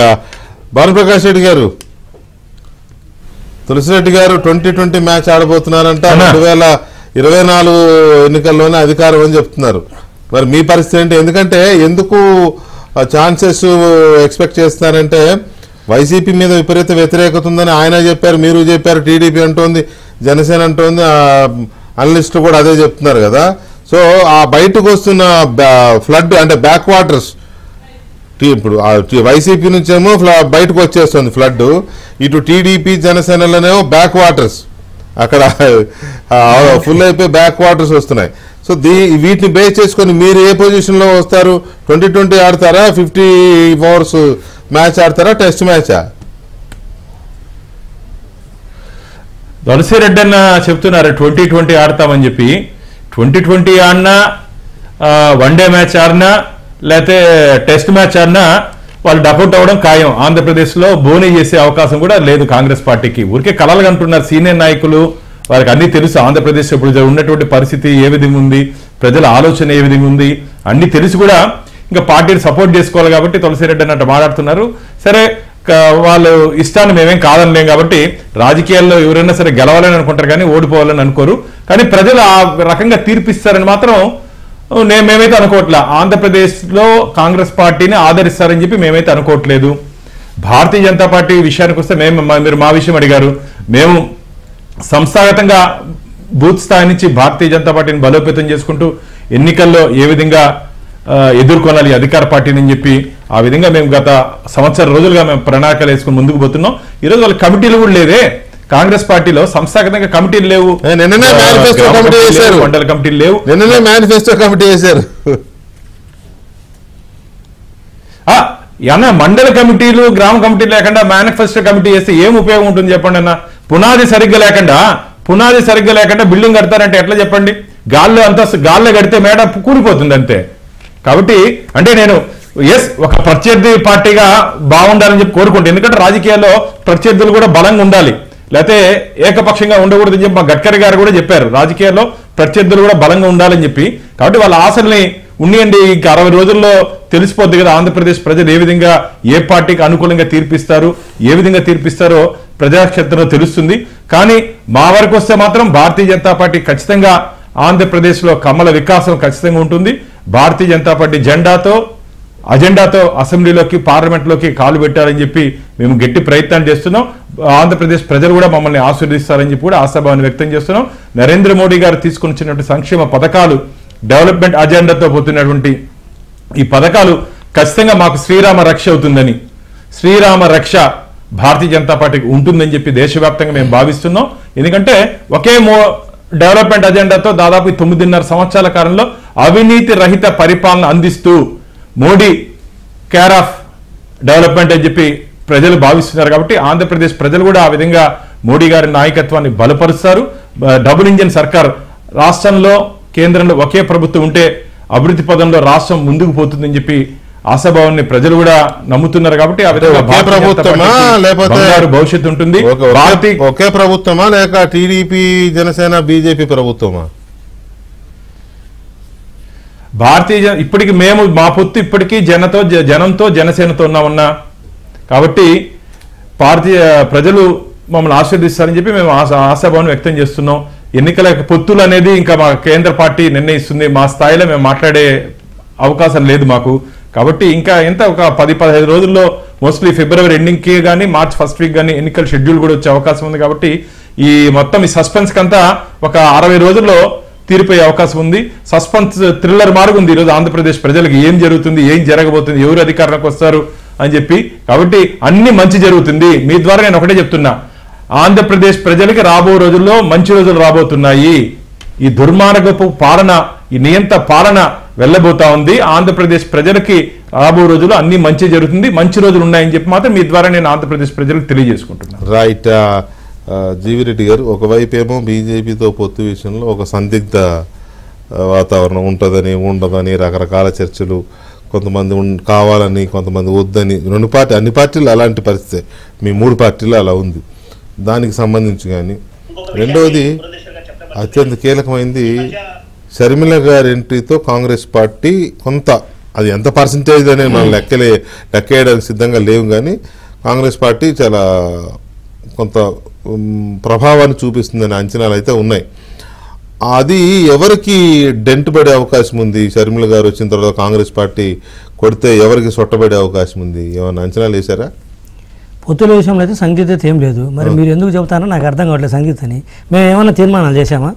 భానుప్రకాష్ రెడ్డి గారు, తులసిరెడ్డి గారు 2020 మ్యాచ్ ఆడబోతున్నారంట, 2024 ఎన్నికల్లోనే అధికారం అని చెప్తున్నారు. మరి మీ పరిస్థితి ఏంటి? ఎందుకంటే ఎందుకు ఛాన్సెస్ ఎక్స్పెక్ట్ చేస్తున్నారంటే వైసీపీ మీద విపరీత వ్యతిరేకత ఉందని ఆయన చెప్పారు, మీరు చెప్పారు, టీడీపీ అంటోంది, జనసేన అంటోంది, అనలిస్టులు కూడా అదే చెప్తున్నారు కదా. సో ఆ బయటకు వస్తున్న ఫ్లడ్ అంటే బ్యాక్ వాటర్స్, ఇప్పుడు వైసీపీ నుంచేమో బయటకు వచ్చేస్తుంది ఫ్లడ్, ఇటు టీడీపీ జనసేనలోనేమో బ్యాక్ వాటర్స్, అక్కడ ఫుల్ అయిపోయి బ్యాక్ వాటర్స్ వస్తున్నాయి. సో వీటిని బేస్ చేసుకొని మీరు ఏ పొజిషన్ లో వస్తారు? 2020 ఆడతారా, 50 ఓవర్స్ మ్యాచ్ ఆడతారా, టెస్ట్ మ్యాచా? తులసిరెడ్డి అన్న చెప్తున్నారు 2020 ఆడతామని చెప్పి. 2020 ఆడినా, వన్డే మ్యాచ్ ఆడినా, లేకపోతే టెస్ట్ మ్యాచ్ ఆడినా వాళ్ళు డకౌట్ అవ్వడం ఖాయం. ఆంధ్రప్రదేశ్లో బోనీ చేసే అవకాశం కూడా లేదు కాంగ్రెస్ పార్టీకి. ఊరికే కలలు కంటున్నారు సీనియర్ నాయకులు, వారికి అన్ని తెలుసు ఆంధ్రప్రదేశ్ ఇప్పుడు ఉన్నటువంటి పరిస్థితి ఏ విధంగా ఉంది, ప్రజల ఆలోచన ఏ విధంగా ఉంది అన్ని తెలిసి కూడా ఇంకా పార్టీని సపోర్ట్ చేసుకోవాలి కాబట్టి తులసిరెడ్డి అన్నట్టు మాట్లాడుతున్నారు. సరే, వాళ్ళు ఇష్టాన్ని మేమేం కాదనలేం కాబట్టి రాజకీయాల్లో ఎవరైనా సరే గెలవాలని అనుకుంటారు కానీ ఓడిపోవాలని అనుకోరు. కానీ ప్రజలు ఆ రకంగా తీర్పిస్తారని మాత్రం మేమైతే అనుకోవట్లే. ఆంధ్రప్రదేశ్లో కాంగ్రెస్ పార్టీని ఆదరిస్తారని చెప్పి మేమైతే అనుకోవట్లేదు. భారతీయ జనతా పార్టీ విషయానికి వస్తే మీరు మా విషయం అడిగారు. మేము సంస్థాగతంగా బూత్ స్థాయి నుంచి భారతీయ జనతా పార్టీని బలోపేతం చేసుకుంటూ ఎన్నికల్లో ఏ విధంగా ఎదుర్కొనాలి అధికార పార్టీని అని చెప్పి ఆ విధంగా మేము గత సంవత్సర రోజులుగా మేము ప్రణాళికలు వేసుకుని ముందుకు పోతున్నాం. ఈరోజు వాళ్ళ కమిటీలు కూడా లేవే. కాంగ్రెస్ పార్టీలో సంస్థాగతంగా కమిటీలు లేవు, మండల కమిటీలు లేవు, మేనిఫెస్టో కమిటీ వేశారు. అన్న మండల కమిటీలు గ్రామ కమిటీలు లేకుండా మేనిఫెస్టో కమిటీ వేస్తే ఏం ఉపయోగం ఉంటుంది చెప్పండి అన్న. పునాది సరిగ్గా లేకుండా బిల్డింగ్ కడతారంటే ఎట్లా చెప్పండి? గాల్లో కడితే మేడ కూలిపోతుంది అంతే. కాబట్టి అంటే నేను ఒక ప్రత్యర్థి పార్టీగా బాగుండాలని చెప్పి కోరుకుంటాను. ఎందుకంటే రాజకీయాల్లో ప్రత్యర్థులు కూడా బలంగా ఉండాలి, లేకపోతే ఏకపక్షంగా ఉండకూడదని చెప్పి మా గడ్కరీ గారు కూడా చెప్పారు. రాజకీయాల్లో ప్రత్యర్థులు కూడా బలంగా ఉండాలని చెప్పి. కాబట్టి వాళ్ళ ఆశల్ని ఉండియండి. ఇంకా 60 రోజుల్లో తెలిసిపోద్ది కదా ఆంధ్రప్రదేశ్ ప్రజలు ఏ విధంగా ఏ పార్టీకి అనుకూలంగా తీర్పిస్తారు, ఏ విధంగా తీర్పిస్తారో ప్రజాక్షేత్రంలో తెలుస్తుంది. కానీ మా వరకు వస్తే మాత్రం భారతీయ జనతా పార్టీ ఖచ్చితంగా ఆంధ్రప్రదేశ్లో కమల వికాసం ఖచ్చితంగా ఉంటుంది. భారతీయ జనతా పార్టీ అజెండాతో అసెంబ్లీలోకి పార్లమెంట్లోకి కాలు పెట్టాలని చెప్పి మేము గట్టి ప్రయత్నాలు చేస్తున్నాం. ఆంధ్రప్రదేశ్ ప్రజలు కూడా మమ్మల్ని ఆశీర్వదిస్తారని చెప్పి కూడా ఆశాభావాన్ని వ్యక్తం చేస్తున్నాం. నరేంద్ర మోడీ గారు తీసుకుని వచ్చినటువంటి సంక్షేమ పథకాలు, డెవలప్మెంట్ అజెండాతో పోతున్నటువంటి ఈ పథకాలు ఖచ్చితంగా మాకు శ్రీరామ రక్ష అవుతుందని, శ్రీరామ రక్ష భారతీయ జనతా పార్టీకి ఉంటుందని చెప్పి దేశవ్యాప్తంగా మేము భావిస్తున్నాం. ఎందుకంటే ఒకే డెవలప్మెంట్ అజెండాతో దాదాపు 9.5 సంవత్సరాల కాలంలో అవినీతి రహిత పరిపాలన అందిస్తూ మోడీ కేర్ ఆఫ్ డెవలప్మెంట్ అని చెప్పి ప్రజలు భావిస్తున్నారు. కాబట్టి ఆంధ్రప్రదేశ్ ప్రజలు కూడా ఆ విధంగా మోడీ గారి నాయకత్వాన్ని బలపరుస్తారు. డబుల్ ఇంజిన్ సర్కార్, రాష్ట్రంలో కేంద్రంలో ఒకే ప్రభుత్వం ఉంటే అభివృద్ధి పదంలో రాష్ట్రం ముందుకు పోతుందని చెప్పి ఆశాభావాన్ని ప్రజలు కూడా నమ్ముతున్నారు. కాబట్టి ఆ విధంగా భవిష్యత్తు ఉంటుంది. ఒకే ప్రభుత్వమా లేక టీడీపీ జనసేన బీజేపీ ప్రభుత్వమా? ఇప్పటికి మేము మా పొత్తు ఇప్పటికీ జనంతో జనసేనతో ఉన్నామన్నా. కాబట్టి భారతీయ ప్రజలు మమ్మల్ని ఆశీర్దిస్తారని చెప్పి మేము ఆశాభావాన్ని వ్యక్తం చేస్తున్నాం. ఎన్నికల పొత్తులు అనేది ఇంకా మా కేంద్ర పార్టీ నిర్ణయిస్తుంది. మా స్థాయిలో మేము మాట్లాడే అవకాశం లేదు మాకు. కాబట్టి ఇంకా ఒక 10-15 రోజుల్లో మోస్ట్లీ ఫిబ్రవరి ఎండింగ్కి కానీ మార్చ్ ఫస్ట్ వీక్ కానీ ఎన్నికల షెడ్యూల్ కూడా వచ్చే అవకాశం ఉంది. కాబట్టి ఈ మొత్తం ఈ సస్పెన్స్ కంతా ఒక 60 రోజుల్లో తీరిపోయే అవకాశం ఉంది. సస్పెన్స్ థ్రిల్లర్ మార్గం ఉంది ఈరోజు ఆంధ్రప్రదేశ్ ప్రజలకు. ఏం జరుగుతుంది, ఏం జరగబోతుంది, ఎవరు అధికారంలోకి వస్తారు అని చెప్పి. కాబట్టి అన్ని మంచి జరుగుతుంది. మీ ద్వారా నేను ఒకటే చెప్తున్నా, ఆంధ్రప్రదేశ్ ప్రజలకి రాబో రోజుల్లో మంచి రోజులు రాబోతున్నాయి. ఈ దుర్మార్గపు పాలన, ఈ నియంత పాలన వెళ్ళబోతా ఉంది. ఆంధ్రప్రదేశ్ ప్రజలకి రాబో రోజుల్లో అన్ని మంచి జరుగుతుంది, మంచి రోజులు ఉన్నాయని చెప్పి మాత్రం మీ ద్వారా నేను ఆంధ్రప్రదేశ్ ప్రజలకు తెలియజేసుకుంటున్నాను. రైట్. జీవిరెడ్డి గారు, ఒకవైపు ఏమో బీజేపీతో పొత్తు విషయంలో ఒక సందిగ్ధ వాతావరణం ఉంటుందని ఉండదని రకరకాల చర్చలు, కొంతమంది కావాలని కొంతమంది వద్దని, అన్ని పార్టీలు అలాంటి పరిస్థితి, మీ 3 పార్టీలు అలా ఉంది. దానికి సంబంధించి కానీ రెండవది అత్యంత కీలకమైంది షర్మిల గారి ఎంట్రీతో కాంగ్రెస్ పార్టీ కొంత, అది ఎంత పర్సంటేజ్ అనేది మనం లెక్కేయడానికి సిద్ధంగా లేవు, కానీ కాంగ్రెస్ పార్టీ చాలా కొంత ప్రభావాన్ని చూపిస్తుందనే అంచనాలు అయితే ఉన్నాయి. అది ఎవరికి డెంట్ పడే అవకాశం ఉంది? షర్మిల గారు వచ్చిన తర్వాత కాంగ్రెస్ పార్టీ కొడితే ఎవరికి సొట్టబడే అవకాశం ఉంది? ఏమైనా అంచనాలు వేశారా? పొత్తుల విషయంలో అయితే సంగీత ఏం లేదు. మరి మీరు ఎందుకు చెబుతారో నాకు అర్థం కావట్లేదు. సంగీత అని మేము ఏమన్నా తీర్మానాలు చేశామా?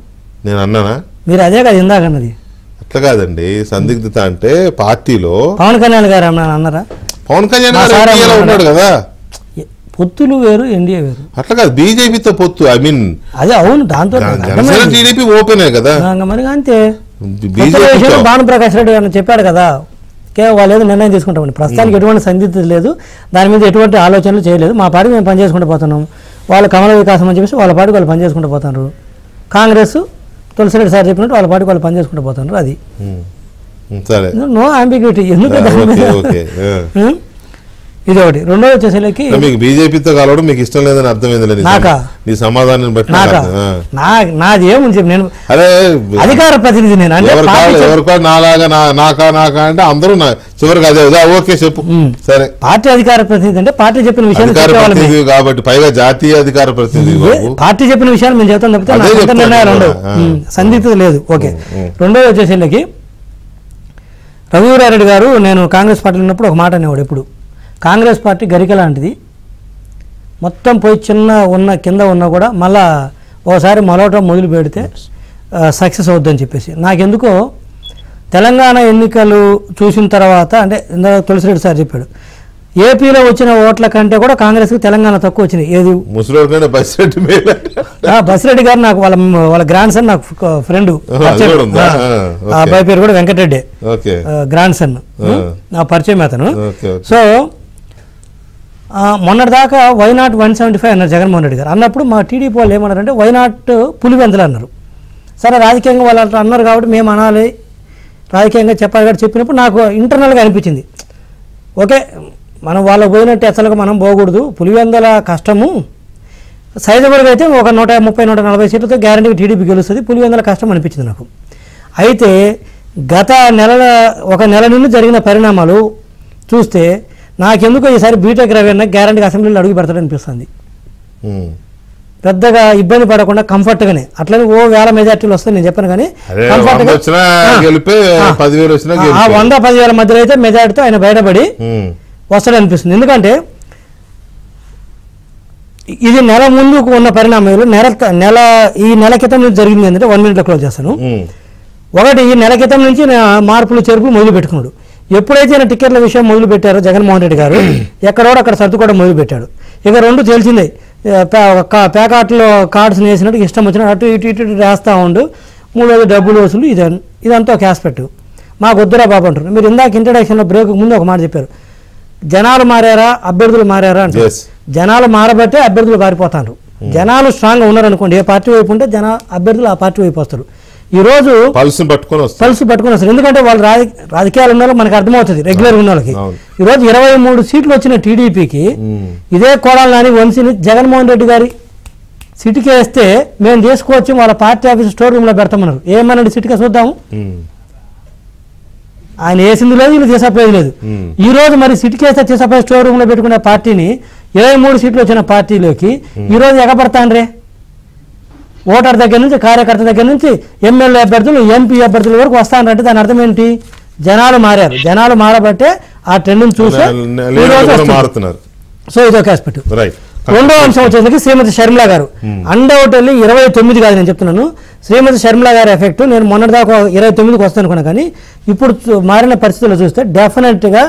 నేను అన్నానా? మీరు అదే కదా ఇందాక అన్నది. అట్లా కాదండి, సందిగ్ధత అంటే పార్టీలో పవన్ కళ్యాణ్ గారు అన్నారా? పవన్ కళ్యాణ్ గారు ఉన్నాడు కదా. పొత్తులు వేరు, ఎన్డీఏ వేరు. అట్లా కాదు, బీజేపీతో పొత్తు, ఐ మీన్ అదే అవును, దాంతో టీడీపీ ఓపెనే కదా. మరి అంతే. భానుప్రకాష్ రెడ్డి గారు చెప్పాడు కదా, వాళ్ళు ఏదో నిర్ణయం తీసుకుంటామని. ప్రస్తుతానికి ఎటువంటి సందిగ్ధత లేదు, దాని మీద ఎటువంటి ఆలోచనలు చేయలేదు. మా పార్టీ మేము పనిచేసుకుంటూ పోతున్నాం. వాళ్ళు కమల వికాసం అని చెప్పేసి వాళ్ళ పార్టీ వాళ్ళు పనిచేసుకుంటూ పోతున్నారు. కాంగ్రెస్ తులసిరెడ్డి సార్ చెప్పినట్టు వాళ్ళ పార్టీ వాళ్ళు పనిచేసుకుంటూ పోతున్నారు. అది నో అంబిగ్యూటీ. ఎందుకంటే ఇది ఒకటి. రెండోది వచ్చేసరికి మీకు బీజేపీతో కలవడం మీకు ఇష్టం లేదని అర్థమైంది నీ సమాధానం బట్టి. నాది ఏముంది, నేను అదే అధికార ప్రతినిధి, నేను అంటే ఎవరికో నాలాగా నాకా అంటే అందరూ చివరికి అదే ఓకే చెప్పు సరే. పార్టీ అధికార ప్రతినిధి అంటే పార్టీ చెప్పిన విషయాలు కాబట్టి పైగా జాతీయ అధికార ప్రతినిధి, పార్టీ చెప్పిన విషయాలు మేము చెప్తాం తప్పితే నిర్ణయాలు ఉండవు, సందిగ్ధత లేదు. ఓకే. రెండోది వచ్చేసరికి రఘువీరారెడ్డి గారు, నేను కాంగ్రెస్ పార్టీలో ఉన్నప్పుడు ఒక మాట అనేవాడు ఎప్పుడు, కాంగ్రెస్ పార్టీ గరిక లాంటిది, మొత్తం పోయి కింద ఉన్నా కూడా మళ్ళా ఒకసారి మలవటం మొదలు పెడితే సక్సెస్ అవుద్దని చెప్పేసి. నాకెందుకో తెలంగాణ ఎన్నికలు చూసిన తర్వాత, అంటే ఇందాక తులసిరెడ్డి సార్ చెప్పాడు, ఏపీలో వచ్చిన ఓట్ల కంటే కూడా కాంగ్రెస్కి తెలంగాణ తక్కువ వచ్చినాయి. ఏది బసిరెడ్డి గారు నాకు వాళ్ళ గ్రాండ్ సన్, నాకు ఫ్రెండ్, ఆ అబ్బాయి పేరు కూడా వెంకటరెడ్డి, గ్రాండ్ సన్, నా పరిచయం అతను. సో మొన్నటిదాకా వైనాట్ 175 అన్నారు జగన్మోహన్ రెడ్డి గారు. అన్నప్పుడు మా టీడీపీ వాళ్ళు ఏమన్నారంటే వైనాట్ పులివెందులు అన్నారు. సరే రాజకీయంగా వాళ్ళు అట్లా అన్నారు కాబట్టి మేము అనాలి, రాజకీయంగా చెప్పాలి కాబట్టి చెప్పినప్పుడు నాకు ఇంటర్నల్గా అనిపించింది, ఓకే మనం వాళ్ళకు పోయినట్టు అసలుగా మనం పోకూడదు, పులివెందుల కష్టము, సైజబర్గ్ అయితే ఒక 130-140 సీట్లతో గ్యారంటీగా టీడీపీ గెలుస్తుంది, పులివెందుల కష్టం అనిపించింది నాకు. అయితే గత ఒక నెల నుండి జరిగిన పరిణామాలు చూస్తే నాకెందుకో ఈసారి బీటెక్ రవి గ్యారంటీగా అసెంబ్లీలో అడుగు పెడతాడు అనిపిస్తుంది. పెద్దగా ఇబ్బంది పడకుండా కంఫర్ట్గానే, అట్లనే ఓ వేల మెజార్టీలు వస్తాయి నేను చెప్పాను, కానీ కంఫర్ట్గా 100-10,000 మధ్యలో అయితే మెజార్టీతో ఆయన బయటపడి వస్తాడు అనిపిస్తుంది. ఎందుకంటే ఇది నెల ముందుకు ఉన్న పరిణామాలు, ఈ నెల క్రితం నుంచి జరిగింది ఏంటంటే 1 minute క్లోజ్ చేస్తాను. ఒకటి, ఈ నెల క్రితం నుంచి మార్పులు చేర్పులు మొదలు పెట్టుకున్నాడు. ఎప్పుడైతే ఆయన టికెట్ల విషయం మొదలు పెట్టారో జగన్మోహన్ రెడ్డి గారు ఎక్కడో అక్కడ సర్దుకోవడం మొదలు పెట్టాడు. ఇక రెండు తెలిసిందే, ప్యాకాట్లో కార్డ్స్ వేసినట్టు ఇష్టం వచ్చినట్టు అటు ఇటు ఇటు వేస్తూ ఉండు, మూడోది డబ్బులు వసూలు, ఇదంతా ఒక ఆస్పెక్ట్. మాకు వద్దురా బాబు అంటారు. మీరు ఇందాక ఇంట్రడక్షన్లో బ్రేక్ ముందు ఒక మాట చెప్పారు, జనాలు మారారా అభ్యర్థులు మారారా అంటే, జనాలు మారబట్టే అభ్యర్థులు పారిపోతారు. జనాలు స్ట్రాంగ్గా ఉన్నారనుకోండి, ఏ పార్టీ వైపు ఉంటే అభ్యర్థులు ఆ పార్టీ వైపు వస్తారు. ఈ రోజు పల్స్ పట్టుకొని వస్తారు, ఎందుకంటే వాళ్ళు రాజకీయాలు ఉన్న మనకు అర్థమవుతుంది, రెగ్యులర్ ఉన్న వాళ్ళకి. ఈ రోజు 23 సీట్లు వచ్చిన టీడీపీకి ఇదే కోడాల నాని వంశీని జగన్మోహన్ రెడ్డి గారి సిటీకి వేస్తే మేము చేసుకోవచ్చు, వాళ్ళ పార్టీ ఆఫీస్ స్టోర్ రూమ్ లో పెడతామన్నారు. ఏమన్నాడు సిటీకి చూద్దాము, ఆయన వేసింది లేదు, వీళ్ళు చేసపోయేది లేదు. ఈ రోజు మరి సిటీకి వేస్తే చేసపోయే స్టోర్ రూమ్ లో పెట్టుకునే పార్టీని 23 సీట్లు వచ్చిన పార్టీలోకి ఈ రోజు ఎగబడతాండ్రే. ఓటర్ దగ్గర నుంచి, కార్యకర్త దగ్గర నుంచి, ఎమ్మెల్యే అభ్యర్థులు, ఎంపీ అభ్యర్థుల వరకు వస్తానంటే దాని అర్థం ఏంటి, జనాలు మారారు. జనాలు మారబట్టే ఆ ట్రెండ్ చూసి మారుతున్నారు. సో ఇదొక ఆస్పెక్ట్. రెండో అంశం వచ్చేసరికి శ్రీమతి షర్మిల గారు అన్డౌటెడ్లీ 29 కాదు నేను చెప్తున్నాను, శ్రీమతి షర్మిల గారి ఎఫెక్ట్. నేను మొన్నటిదాకా 29కి వస్తాను అనుకున్నా, కానీ ఇప్పుడు మారిన పరిస్థితుల్లో చూస్తే డెఫినెట్గా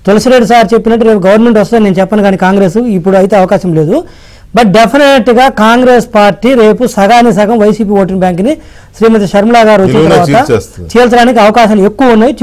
తులసిరెడ్డి సార్ చెప్పినట్టు రేపు గవర్నమెంట్ వస్తుందని నేను చెప్పను, కానీ కాంగ్రెస్ ఇప్పుడు అయితే అవకాశం లేదు. బట్ డెఫినెట్గా కాంగ్రెస్ పార్టీ రేపు సగానికి సగం వైసీపీ ఓటింగ్ బ్యాంక్ని శ్రీమతి షర్మిల గారు వచ్చిన తర్వాత చీల్చడానికి అవకాశాలు ఎక్కువ ఉన్నాయి.